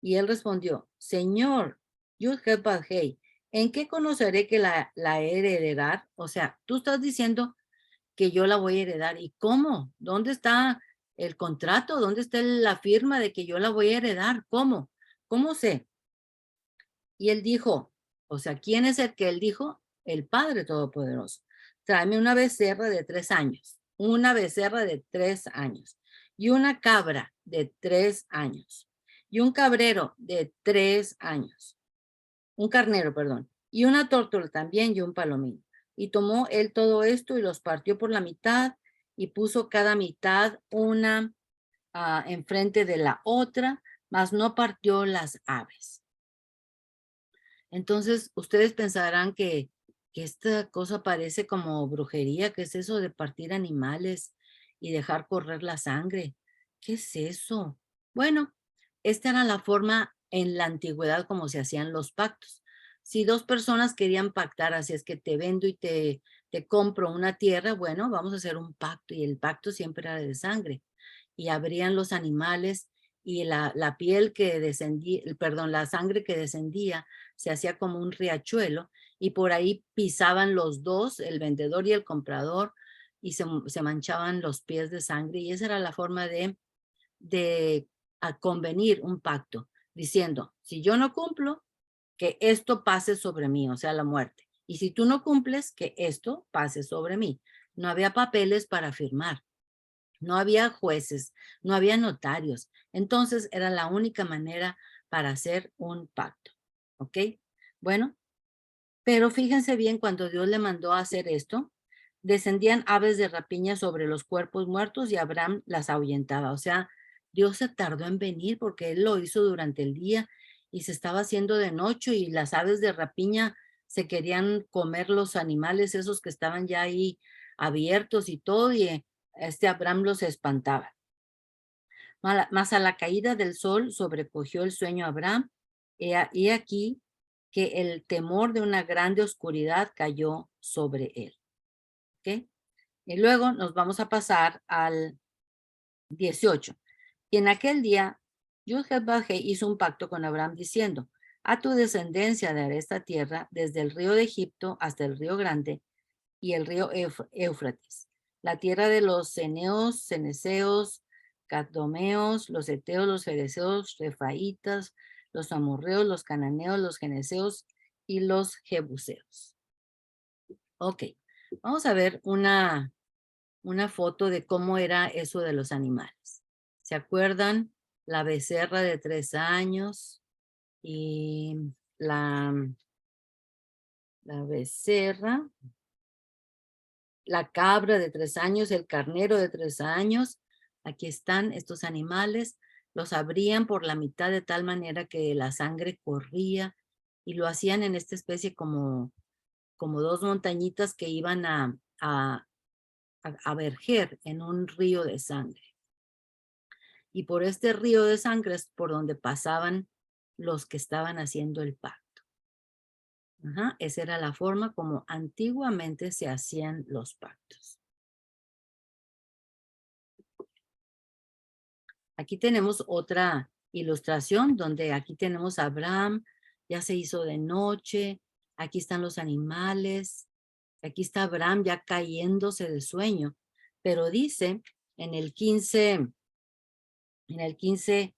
Y él respondió, Señor, Yud-Heh-Vah-Heh, ¿en qué conoceré que la he de heredar? O sea, tú estás diciendo que yo la voy a heredar. ¿Y cómo? ¿Dónde está el contrato? ¿Dónde está la firma de que yo la voy a heredar? ¿Cómo? ¿Cómo sé? Y él dijo, o sea, ¿quién es el que él dijo? El Padre Todopoderoso. Tráeme una becerra de 3 años, una becerra de 3 años y una cabra de 3 años y un cabrero de 3 años, un carnero, perdón, y una tórtola también y un palomín. Y tomó él todo esto y los partió por la mitad y puso cada mitad una enfrente de la otra, mas no partió las aves. Entonces, ustedes pensarán que esta cosa parece como brujería. ¿Qué es eso de partir animales y dejar correr la sangre? ¿Qué es eso? Bueno, esta era la forma en la antigüedad como se hacían los pactos. Si dos personas querían pactar, así es que te vendo y te compro una tierra, bueno, vamos a hacer un pacto y el pacto siempre era de sangre. Y abrían los animales y la piel que descendía, perdón, la sangre que descendía se hacía como un riachuelo y por ahí pisaban los dos, el vendedor y el comprador, y se manchaban los pies de sangre y esa era la forma de convenir un pacto, diciendo, si yo no cumplo, que esto pase sobre mí, o sea, la muerte. Y si tú no cumples, que esto pase sobre mí. No había papeles para firmar. No había jueces, no había notarios. Entonces era la única manera para hacer un pacto. ¿Ok? Bueno, pero fíjense bien, cuando Dios le mandó a hacer esto, descendían aves de rapiña sobre los cuerpos muertos y Abraham las ahuyentaba. O sea, Dios se tardó en venir porque él lo hizo durante el día y se estaba haciendo de noche y las aves de rapiña se querían comer los animales esos que estaban ya ahí abiertos y todo y Abraham los espantaba. Mas a la caída del sol sobrecogió el sueño a Abraham y aquí que el temor de una grande oscuridad cayó sobre él. ¿Ok? Y luego nos vamos a pasar al 18. Y en aquel día, Yud-Heh-Vah-Heh hizo un pacto con Abraham diciendo, a tu descendencia daré esta tierra desde el río de Egipto hasta el río Grande y el río Éufrates, la tierra de los ceneos, ceneseos, cadmoneos, los heteos, los fereceos, refaitas, los amorreos, los cananeos, los geneseos y los jebuseos. Ok, vamos a ver una foto de cómo era eso de los animales. ¿Se acuerdan? La becerra de 3 años y la becerra, la cabra de 3 años, el carnero de 3 años. Aquí están estos animales. Los abrían por la mitad de tal manera que la sangre corría y lo hacían en esta especie como 2 montañitas que iban a verger en un río de sangre. Y por este río de sangre es por donde pasaban los que estaban haciendo el pacto. Ajá, esa era la forma como antiguamente se hacían los pactos. Aquí tenemos otra ilustración donde aquí tenemos a Abraham, ya se hizo de noche, aquí están los animales, aquí está Abraham ya cayéndose de sueño, pero dice en el 15, 17,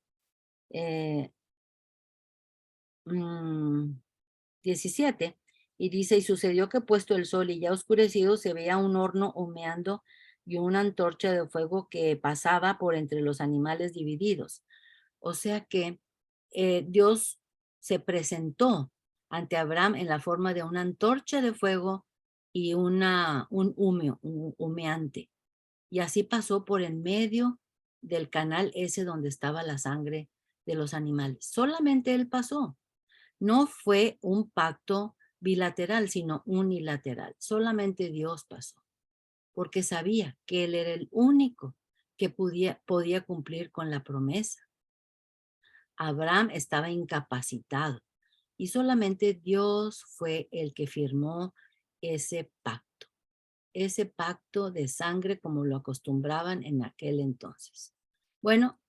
y dice, y sucedió que puesto el sol y ya oscurecido, se veía un horno humeando y una antorcha de fuego que pasaba por entre los animales divididos. O sea que Dios se presentó ante Abraham en la forma de una antorcha de fuego y un humeante. Y así pasó por en medio del canal ese donde estaba la sangre de los animales. Solamente él pasó. No fue un pacto bilateral, sino unilateral. Solamente Dios pasó, porque sabía que él era el único que podía cumplir con la promesa. Abraham estaba incapacitado y solamente Dios fue el que firmó ese pacto de sangre como lo acostumbraban en aquel entonces. Bueno,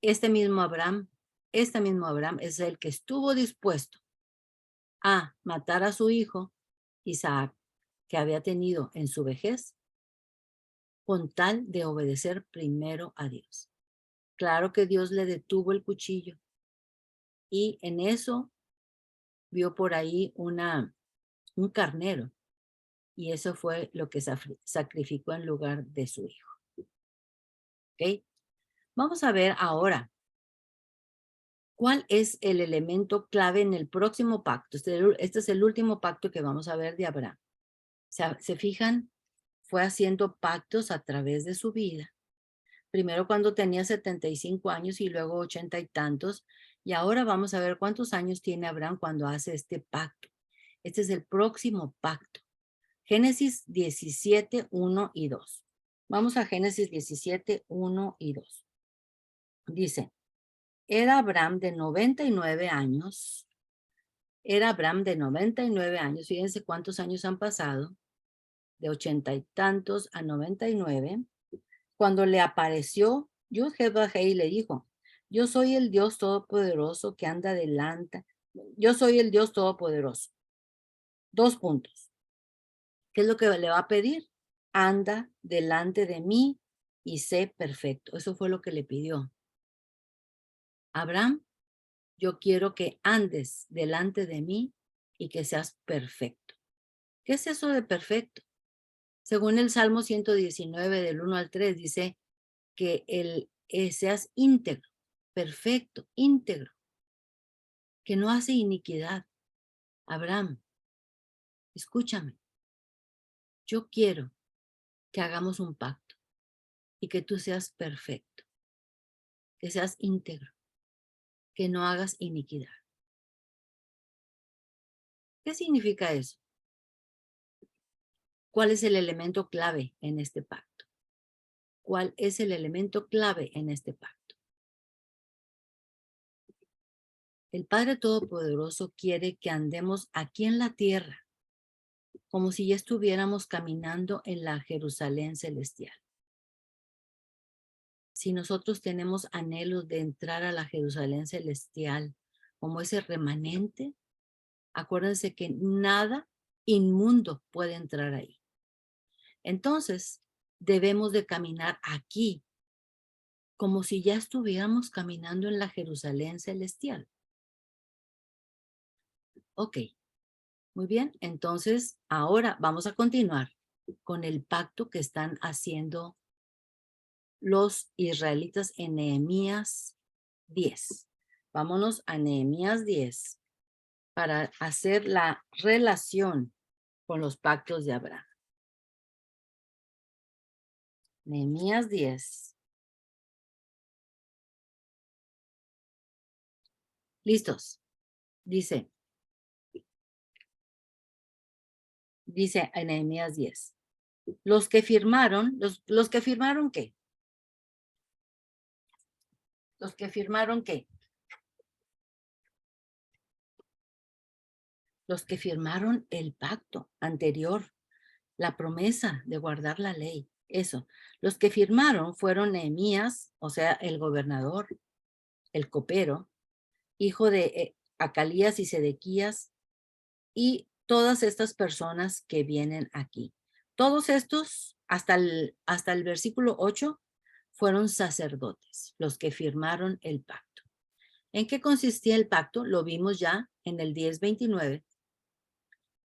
este mismo Abraham es el que estuvo dispuesto a matar a su hijo Isaac, que había tenido en su vejez, con tal de obedecer primero a Dios. Claro que Dios le detuvo el cuchillo y en eso vio por ahí un carnero y eso fue lo que sacrificó en lugar de su hijo. ¿Ok? Vamos a ver ahora cuál es el elemento clave en el próximo pacto. Este es el último pacto que vamos a ver de Abraham. ¿Se fijan? Fue haciendo pactos a través de su vida. Primero cuando tenía 75 años y luego 80 y tantos. Y ahora vamos a ver cuántos años tiene Abraham cuando hace este pacto. Este es el próximo pacto. Génesis 17, 1 y 2. Vamos a Génesis 17, 1 y 2. Dice, era Abraham de 99 años. Era Abraham de 99 años. Fíjense cuántos años han pasado. De 80 y tantos a 99. Cuando le apareció Yud-Heh-Vah-Heh y le dijo, yo soy el Dios Todopoderoso que anda delante. Yo soy el Dios Todopoderoso. 2 puntos. ¿Qué es lo que le va a pedir? Anda delante de mí y sé perfecto. Eso fue lo que le pidió. Abraham, yo quiero que andes delante de mí y que seas perfecto. ¿Qué es eso de perfecto? Según el Salmo 119 del 1 al 3 dice que seas íntegro, perfecto, íntegro, que no hace iniquidad. Abraham, escúchame, yo quiero que hagamos un pacto y que tú seas perfecto, que seas íntegro, que no hagas iniquidad. ¿Qué significa eso? ¿Cuál es el elemento clave en este pacto? ¿Cuál es el elemento clave en este pacto? El Padre Todopoderoso quiere que andemos aquí en la tierra como si ya estuviéramos caminando en la Jerusalén celestial. Si nosotros tenemos anhelos de entrar a la Jerusalén celestial como ese remanente, acuérdense que nada inmundo puede entrar ahí. Entonces, debemos de caminar aquí como si ya estuviéramos caminando en la Jerusalén celestial. Ok, muy bien. Entonces, ahora vamos a continuar con el pacto que están haciendo los israelitas en Nehemías 10. Vámonos a Nehemías 10 para hacer la relación con los pactos de Abraham. Nehemías 10. ¿Listos? Dice en Nehemías 10. Los que firmaron, ¿qué? Los que firmaron, ¿qué? Los que firmaron el pacto anterior, la promesa de guardar la ley. Eso. Los que firmaron fueron Nehemías, o sea, el gobernador, el copero, hijo de Acalías y Sedequías, y todas estas personas que vienen aquí. Todos estos, hasta el versículo 8, fueron sacerdotes, los que firmaron el pacto. ¿En qué consistía el pacto? Lo vimos ya en el 10:29,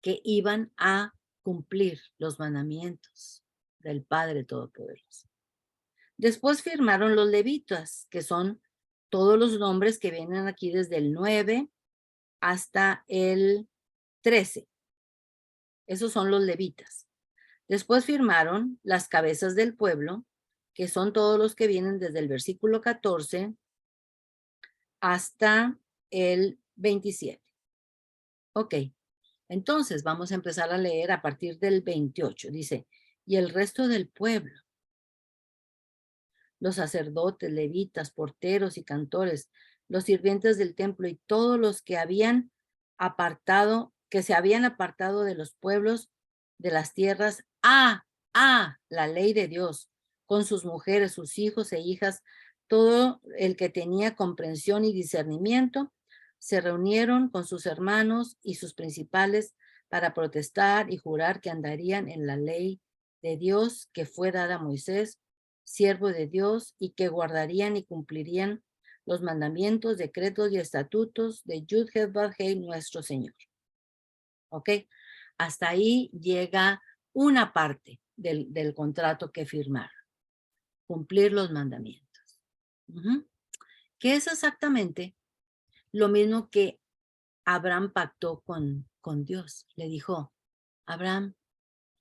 que iban a cumplir los mandamientos del Padre Todopoderoso. Después firmaron los levitas, que son todos los nombres que vienen aquí desde el 9 hasta el 13. Esos son los levitas. Después firmaron las cabezas del pueblo, que son todos los que vienen desde el versículo 14 hasta el 27. Ok, entonces vamos a empezar a leer a partir del 28. Dice, y el resto del pueblo, los sacerdotes, levitas, porteros y cantores, los sirvientes del templo y todos los que se habían apartado de los pueblos de las tierras a la ley de Dios, con sus mujeres, sus hijos e hijas, todo el que tenía comprensión y discernimiento, se reunieron con sus hermanos y sus principales para protestar y jurar que andarían en la ley de Dios que fue dada a Moisés, siervo de Dios, y que guardarían y cumplirían los mandamientos, decretos y estatutos de Yud-Heh-Vav-Heh, nuestro Señor. ¿Ok? Hasta ahí llega una parte del contrato que firmaron. Cumplir los mandamientos. Que es exactamente lo mismo que Abraham pactó con Dios. Le dijo, Abraham,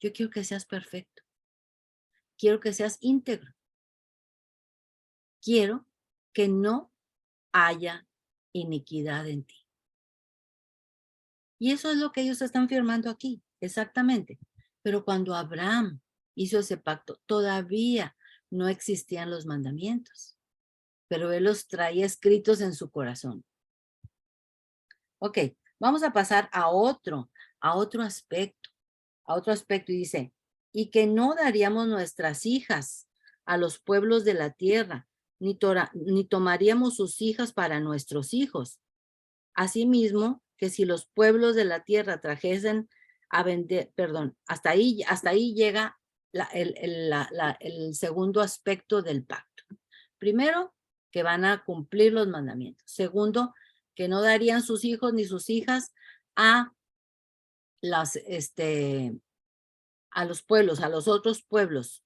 yo quiero que seas perfecto. Quiero que seas íntegro. Quiero que no haya iniquidad en ti. Y eso es lo que ellos están firmando aquí, exactamente. Pero cuando Abraham hizo ese pacto, todavía no existían los mandamientos, pero él los traía escritos en su corazón. Ok, vamos a pasar a otro aspecto, y dice, y que no daríamos nuestras hijas a los pueblos de la tierra, ni tomaríamos sus hijas para nuestros hijos. Asimismo, que si los pueblos de la tierra trajesen a vender, perdón, hasta ahí llega el segundo aspecto del pacto. Primero, que van a cumplir los mandamientos. Segundo, que no darían sus hijos ni sus hijas a los pueblos, a los otros pueblos.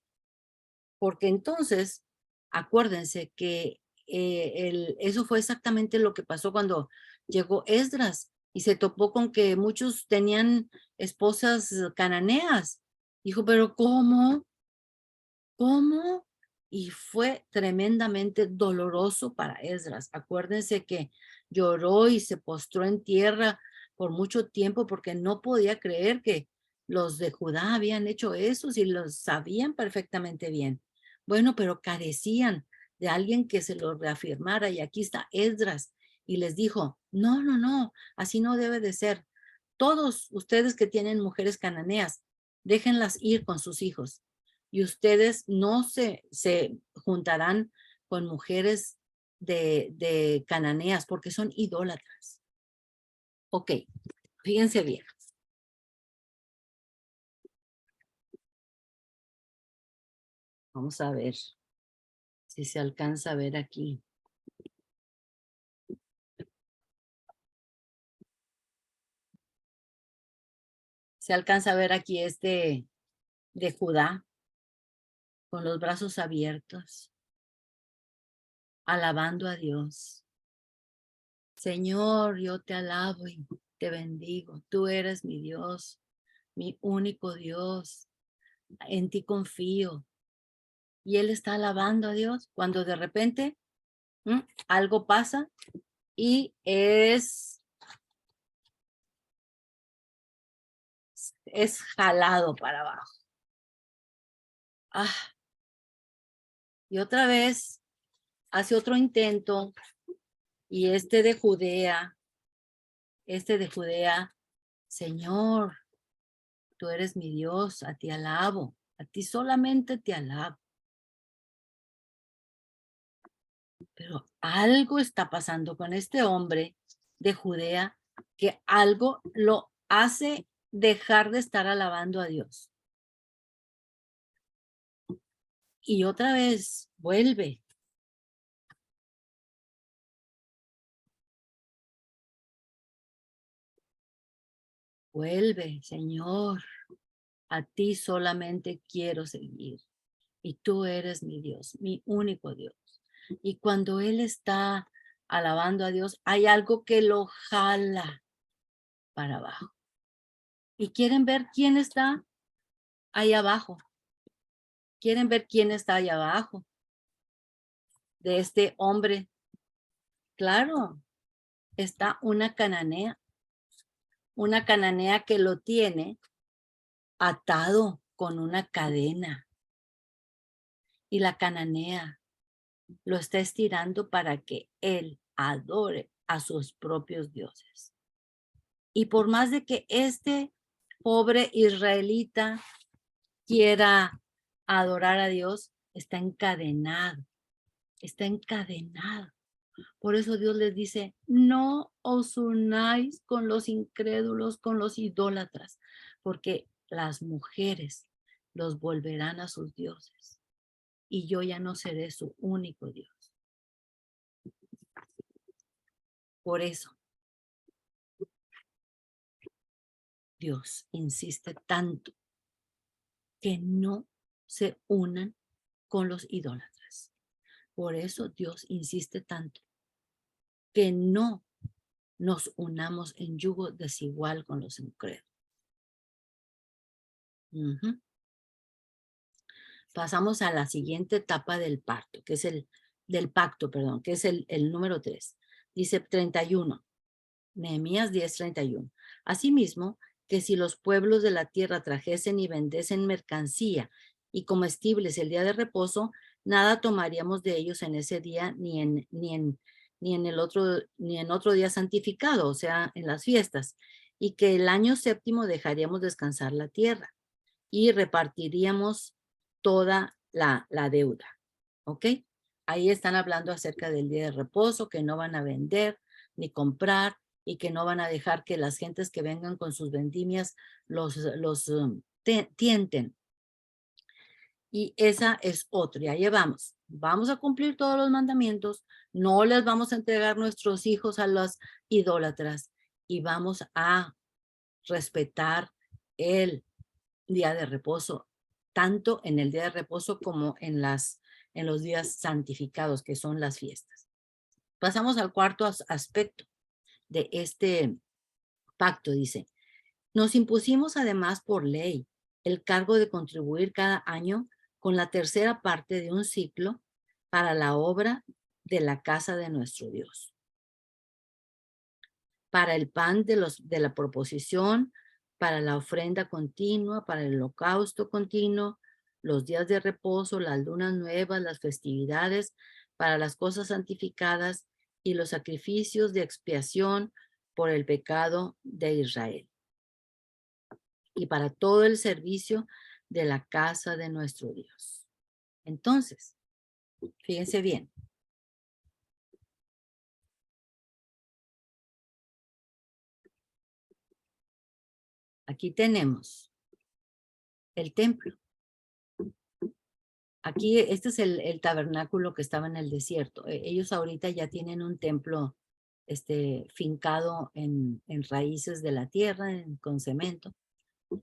Porque entonces, acuérdense que eso fue exactamente lo que pasó cuando llegó Esdras y se topó con que muchos tenían esposas cananeas. Dijo, pero ¿cómo? ¿Cómo? Y fue tremendamente doloroso para Esdras. Acuérdense que lloró y se postró en tierra por mucho tiempo porque no podía creer que los de Judá habían hecho eso y los sabían perfectamente bien. Bueno, pero carecían de alguien que se lo reafirmara y aquí está Esdras y les dijo, no, no, no, así no debe de ser. Todos ustedes que tienen mujeres cananeas, déjenlas ir con sus hijos y ustedes no se juntarán con mujeres de cananeas porque son idólatras. Ok, fíjense bien. Vamos a ver si se alcanza a ver aquí. Se alcanza a ver aquí de Judá con los brazos abiertos, alabando a Dios. Señor, yo te alabo y te bendigo. Tú eres mi Dios, mi único Dios. En ti confío. Y él está alabando a Dios cuando de repente algo pasa y es jalado para abajo. Y otra vez hace otro intento y este de Judea, Señor, tú eres mi Dios, a ti alabo, a ti solamente te alabo. Pero algo está pasando con este hombre de Judea que algo lo hace dejar de estar alabando a Dios. Y otra vez vuelve. Vuelve, Señor, a ti solamente quiero seguir. Y tú eres mi Dios, mi único Dios. Y cuando él está alabando a Dios, hay algo que lo jala para abajo. ¿Y quieren ver quién está ahí abajo? ¿Quieren ver quién está ahí abajo de este hombre? Claro, está una cananea que lo tiene atado con una cadena. Y la cananea lo está estirando para que él adore a sus propios dioses. Y por más de que este pobre israelita quiera adorar a Dios, está encadenado, está encadenado. Por eso Dios les dice, no os unáis con los incrédulos, con los idólatras, porque las mujeres los volverán a sus dioses y yo ya no seré su único Dios. Por eso Dios insiste tanto que no se unan con los idólatras. Por eso Dios insiste tanto que no nos unamos en yugo desigual con los incrédulos. Pasamos a la siguiente etapa del pacto, que es el número 3. Dice 31, Nehemías 10:31. Asimismo, que si los pueblos de la tierra trajesen y vendesen mercancía y comestibles el día de reposo, nada tomaríamos de ellos en ese día ni en otro día santificado, o sea, en las fiestas, y que el año séptimo dejaríamos descansar la tierra y repartiríamos toda la deuda. ¿Ok? Ahí están hablando acerca del día de reposo, que no van a vender ni comprar y que no van a dejar que las gentes que vengan con sus vendimias los tienten. Y esa es otra, ya llevamos. Vamos a cumplir todos los mandamientos, no les vamos a entregar nuestros hijos a los idólatras y vamos a respetar el día de reposo, tanto en el día de reposo como en los días santificados, que son las fiestas. Pasamos al cuarto aspecto de este pacto, dice, nos impusimos además por ley el cargo de contribuir cada año con la tercera parte de un ciclo para la obra de la casa de nuestro Dios. Para el pan de la proposición, para la ofrenda continua, para el holocausto continuo, los días de reposo, las lunas nuevas, las festividades, para las cosas santificadas y los sacrificios de expiación por el pecado de Israel. Y para todo el servicio de la casa de nuestro Dios. Entonces, fíjense bien. Aquí tenemos el templo. Aquí, este es el tabernáculo que estaba en el desierto. Ellos ahorita ya tienen un templo fincado en raíces de la tierra, con cemento.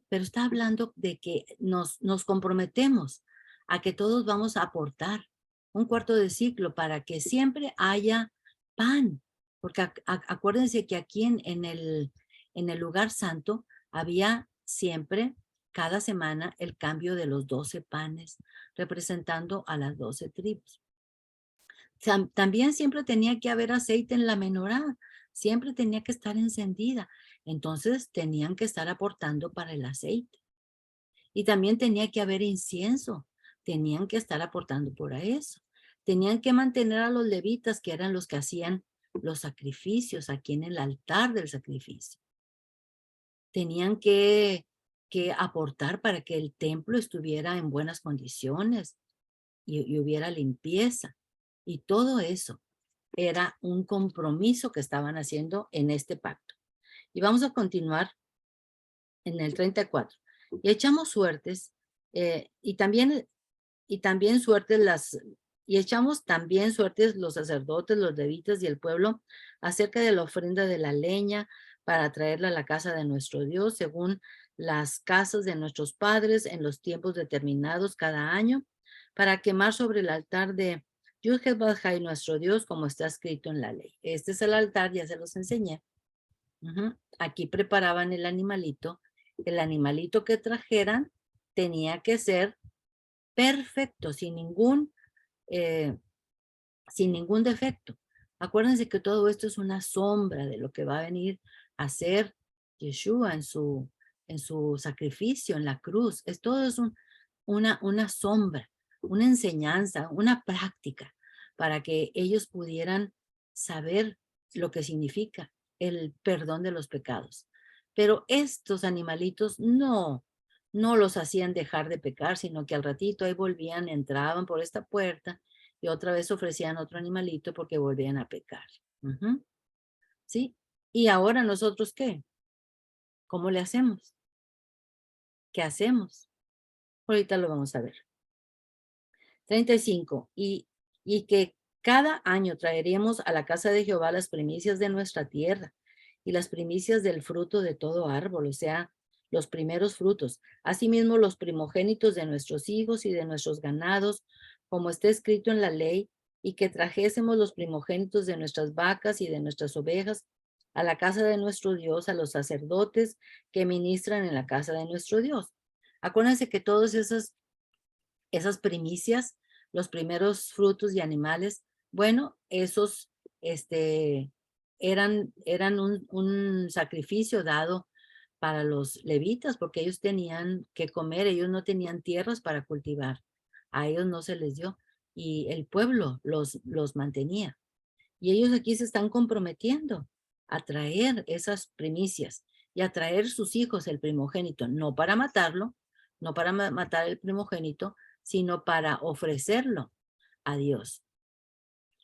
Pero está hablando de que nos comprometemos a que todos vamos a aportar un cuarto de ciclo para que siempre haya pan. Porque acuérdense que aquí en el lugar santo había siempre, cada semana, el cambio de los 12 panes, representando a las 12 tribus. También siempre tenía que haber aceite en la menorá, siempre tenía que estar encendida. Entonces tenían que estar aportando para el aceite. Y también tenía que haber incienso, tenían que estar aportando por eso. tenían que mantener a los levitas, que eran los que hacían los sacrificios aquí en el altar del sacrificio. Tenían que aportar para que el templo estuviera en buenas condiciones y hubiera limpieza. Y todo eso era un compromiso que estaban haciendo en este pacto. Y vamos a continuar en el 34. Y echamos suertes, y también suertes y echamos también suertes los sacerdotes, los levitas y el pueblo acerca de la ofrenda de la leña para traerla a la casa de nuestro Dios, según las casas de nuestros padres en los tiempos determinados cada año, para quemar sobre el altar de Yud-Heh-Vav-Hai, nuestro Dios, como está escrito en la ley. Este es el altar, ya se los enseñé. Aquí preparaban el animalito. El animalito que trajeran tenía que ser perfecto, sin ningún defecto. Acuérdense que todo esto es una sombra de lo que va a venir a hacer Yeshua en su sacrificio en la cruz. Todo es una sombra, una enseñanza, una práctica para que ellos pudieran saber lo que significa el perdón de los pecados. Pero estos animalitos no los hacían dejar de pecar, sino que al ratito ahí volvían, entraban por esta puerta y otra vez ofrecían otro animalito porque volvían a pecar. ¿Sí? Y ahora nosotros, ¿qué? ¿Cómo le hacemos? ¿Qué hacemos? Ahorita lo vamos a ver. 35. Y que cada año traeremos a la casa de Jehová las primicias de nuestra tierra y las primicias del fruto de todo árbol, o sea, los primeros frutos. Asimismo, los primogénitos de nuestros hijos y de nuestros ganados, como está escrito en la ley, y que trajésemos los primogénitos de nuestras vacas y de nuestras ovejas a la casa de nuestro Dios, a los sacerdotes que ministran en la casa de nuestro Dios. Acuérdense que todas esas primicias, los primeros frutos y animales, bueno, esos eran un sacrificio dado para los levitas, porque ellos tenían que comer, ellos no tenían tierras para cultivar, a ellos no se les dio, y el pueblo los mantenía. Y ellos aquí se están comprometiendo a traer esas primicias y a traer sus hijos, el primogénito, no para matarlo, no para matar el primogénito, sino para ofrecerlo a Dios.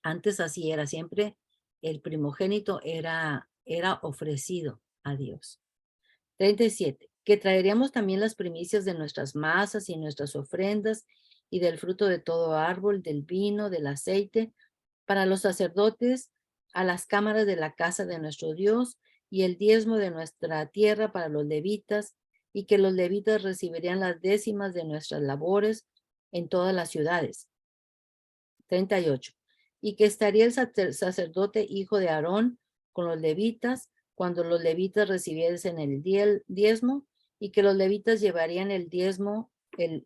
Antes así era, siempre el primogénito era ofrecido a Dios. 37. Que traeríamos también las primicias de nuestras masas y nuestras ofrendas y del fruto de todo árbol, del vino, del aceite, para los sacerdotes, a las cámaras de la casa de nuestro Dios, y el diezmo de nuestra tierra para los levitas, y que los levitas recibirían las décimas de nuestras labores en todas las ciudades. 38. Y que estaría el sacerdote hijo de Aarón con los levitas cuando los levitas recibiesen el diezmo, y que los levitas llevarían el diezmo del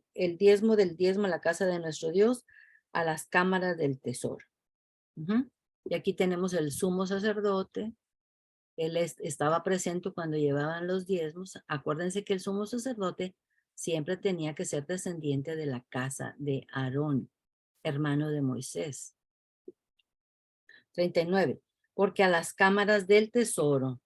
diezmo a la casa de nuestro Dios, a las cámaras del tesoro. Y aquí tenemos el sumo sacerdote. Él estaba presente cuando llevaban los diezmos. Acuérdense que el sumo sacerdote siempre tenía que ser descendiente de la casa de Aarón, hermano de Moisés. 39. Porque a las cámaras del tesoro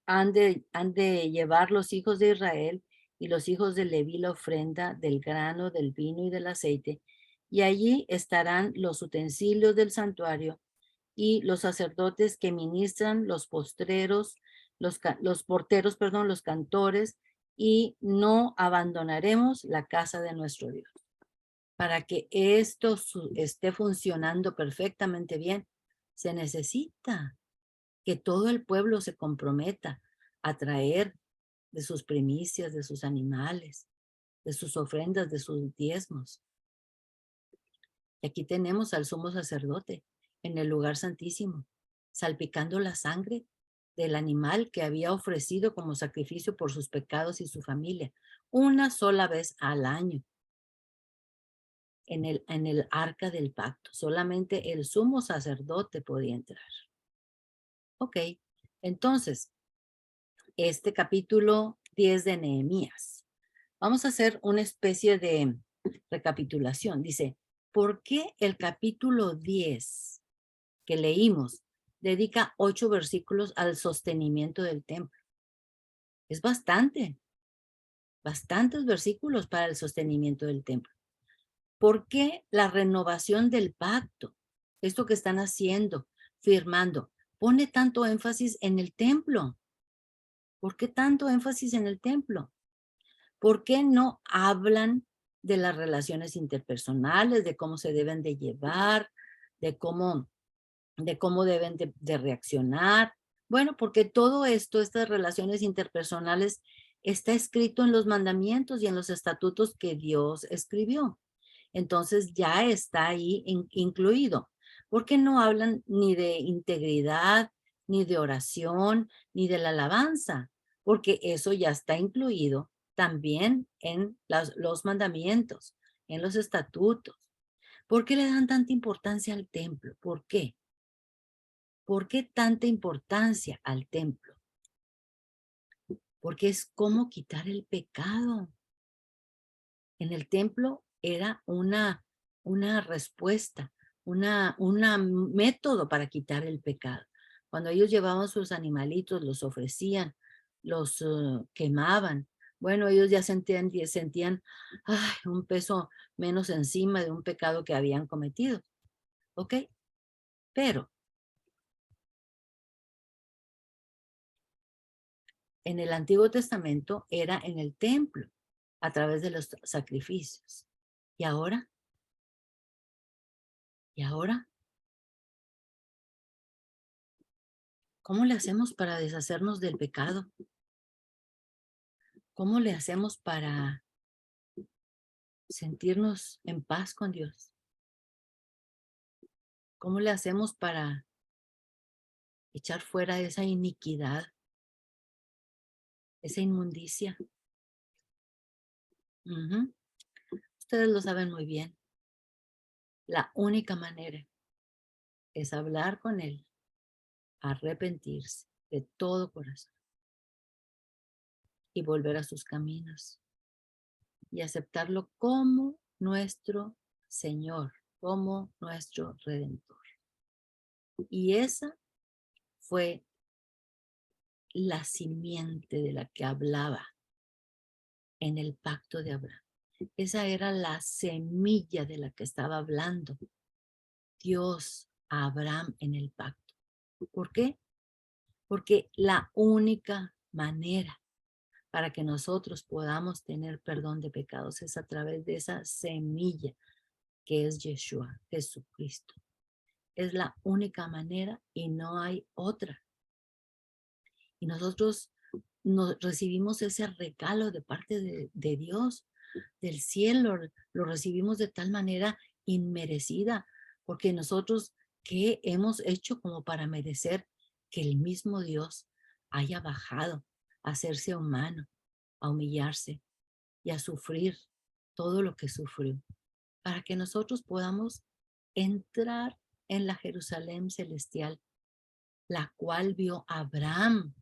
han de llevar los hijos de Israel y los hijos de Leví la ofrenda del grano, del vino y del aceite, y allí estarán los utensilios del santuario y los sacerdotes que ministran, los porteros, los cantores, y no abandonaremos la casa de nuestro Dios. Para que esto esté funcionando perfectamente bien, se necesita que todo el pueblo se comprometa a traer de sus primicias, de sus animales, de sus ofrendas, de sus diezmos. Y aquí tenemos al sumo sacerdote en el lugar santísimo, salpicando la sangre del animal que había ofrecido como sacrificio por sus pecados y su familia, una sola vez al año. En el arca del pacto, solamente el sumo sacerdote podía entrar. Ok, entonces, este capítulo 10 de Nehemías. Vamos a hacer una especie de recapitulación. Dice, ¿por qué el capítulo 10 que leímos dedica 8 versículos al sostenimiento del templo? Es bastantes versículos para el sostenimiento del templo. ¿Por qué la renovación del pacto? Esto que están haciendo, firmando, pone tanto énfasis en el templo. ¿Por qué tanto énfasis en el templo? ¿Por qué no hablan de las relaciones interpersonales, de cómo se deben de llevar, de cómo deben de reaccionar? Bueno, porque todo esto, estas relaciones interpersonales, está escrito en los mandamientos y en los estatutos que Dios escribió. Entonces ya está ahí incluido. ¿Por qué no hablan ni de integridad, ni de oración, ni de la alabanza? Porque eso ya está incluido también en los mandamientos, en los estatutos. ¿Por qué le dan tanta importancia al templo? ¿Por qué? ¿Por qué tanta importancia al templo? Porque es como quitar el pecado. En el templo era una respuesta, un método para quitar el pecado. Cuando ellos llevaban sus animalitos, los ofrecían, los quemaban. Bueno, ellos ya sentían ay, un peso menos encima de un pecado que habían cometido. ¿Ok? Pero en el Antiguo Testamento era en el templo, a través de los sacrificios. ¿Y ahora? ¿Y ahora? ¿Cómo le hacemos para deshacernos del pecado? ¿Cómo le hacemos para sentirnos en paz con Dios? ¿Cómo le hacemos para echar fuera esa iniquidad, esa inmundicia? Ustedes lo saben muy bien. La única manera es hablar con Él, arrepentirse de todo corazón y volver a sus caminos y aceptarlo como nuestro Señor, como nuestro Redentor. Y esa fue la simiente de la que hablaba en el pacto de Abraham. Esa era la semilla de la que estaba hablando Dios a Abraham en el pacto. ¿Por qué? Porque la única manera para que nosotros podamos tener perdón de pecados es a través de esa semilla que es Yeshua, Jesucristo. Es la única manera y no hay otra. Y nosotros recibimos ese regalo de parte de Dios, del cielo, lo recibimos de tal manera inmerecida, porque nosotros, ¿qué hemos hecho como para merecer que el mismo Dios haya bajado a hacerse humano, a humillarse y a sufrir todo lo que sufrió, para que nosotros podamos entrar en la Jerusalén celestial, la cual vio Abraham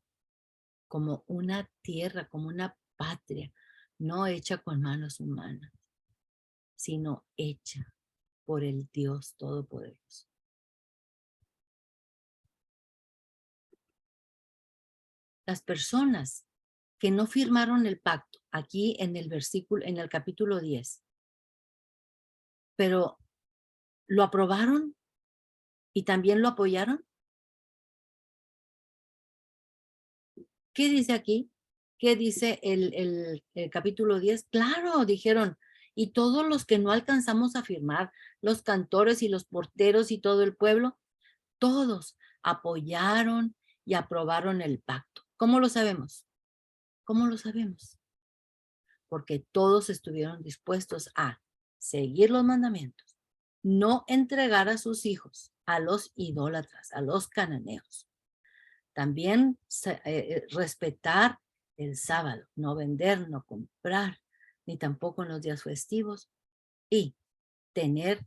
como una tierra, como una patria, no hecha con manos humanas, sino hecha por el Dios Todopoderoso. Las personas que no firmaron el pacto, aquí en el versículo, en el capítulo 10, pero lo aprobaron y también lo apoyaron. ¿Qué dice aquí? ¿Qué dice el capítulo 10? Claro, dijeron, y todos los que no alcanzamos a firmar, los cantores y los porteros y todo el pueblo, todos apoyaron y aprobaron el pacto. ¿Cómo lo sabemos? ¿Cómo lo sabemos? Porque todos estuvieron dispuestos a seguir los mandamientos, no entregar a sus hijos a los idólatras, a los cananeos. También respetar el sábado, no vender, no comprar, ni tampoco en los días festivos, y tener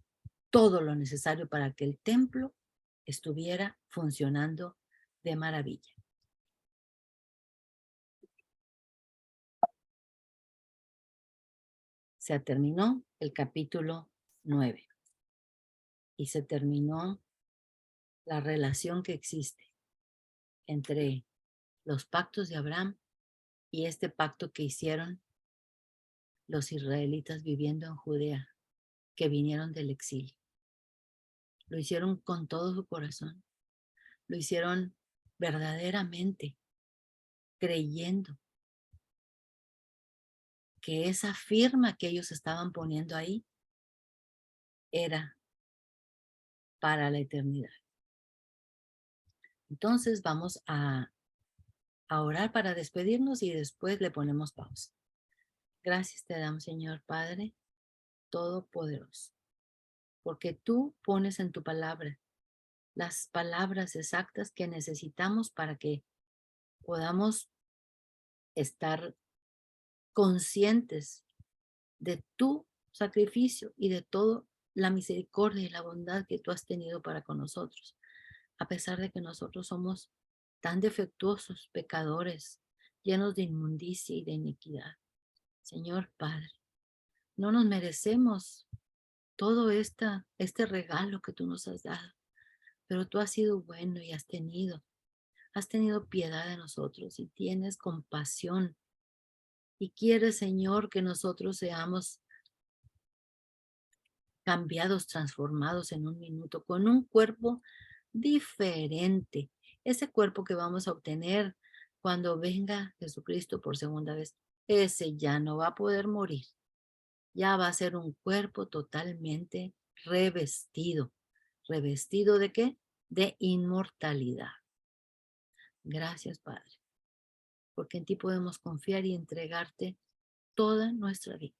todo lo necesario para que el templo estuviera funcionando de maravilla. Se terminó el capítulo 9. y se terminó la relación que existe entre los pactos de Abraham y este pacto que hicieron los israelitas viviendo en Judea, que vinieron del exilio. Lo hicieron con todo su corazón, lo hicieron verdaderamente, creyendo que esa firma que ellos estaban poniendo ahí era para la eternidad. Entonces vamos a orar para despedirnos y después le ponemos pausa. Gracias te damos, Señor Padre Todopoderoso, porque tú pones en tu palabra las palabras exactas que necesitamos para que podamos estar conscientes de tu sacrificio y de toda la misericordia y la bondad que tú has tenido para con nosotros, a pesar de que nosotros somos tan defectuosos, pecadores, llenos de inmundicia y de iniquidad. Señor Padre, no nos merecemos todo este regalo que tú nos has dado, pero tú has sido bueno y has tenido piedad de nosotros y tienes compasión y quieres, Señor, que nosotros seamos cambiados, transformados en un minuto, con un cuerpo diferente. Ese cuerpo que vamos a obtener cuando venga Jesucristo por segunda vez, ese ya no va a poder morir. Ya va a ser un cuerpo totalmente revestido. ¿Revestido de qué? De inmortalidad. Gracias, Padre, porque en ti podemos confiar y entregarte toda nuestra vida.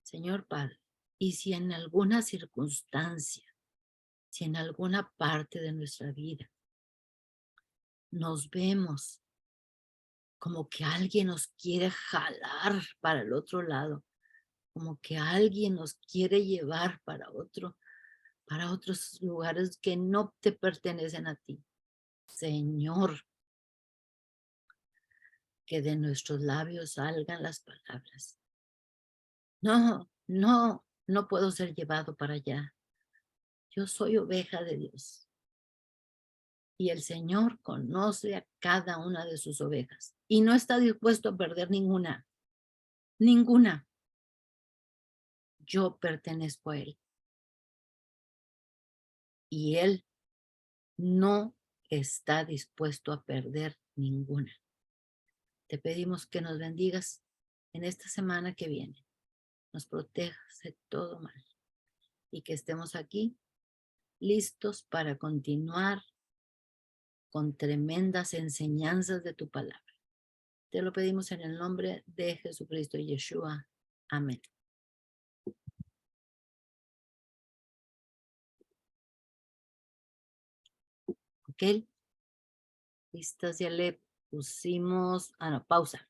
Señor Padre, y si en alguna circunstancia, si en alguna parte de nuestra vida nos vemos como que alguien nos quiere jalar para el otro lado, como que alguien nos quiere llevar para otros lugares que no te pertenecen a ti. Señor, que de nuestros labios salgan las palabras. No, no, no puedo ser llevado para allá. Yo soy oveja de Dios. Y el Señor conoce a cada una de sus ovejas y no está dispuesto a perder ninguna, ninguna. Yo pertenezco a Él y Él no está dispuesto a perder ninguna. Te pedimos que nos bendigas en esta semana que viene, nos protejas de todo mal y que estemos aquí listos para continuar con tremendas enseñanzas de tu palabra. Te lo pedimos en el nombre de Jesucristo y Yeshua. Amén. ¿Ok? Listas, ya le pusimos, no, pausa.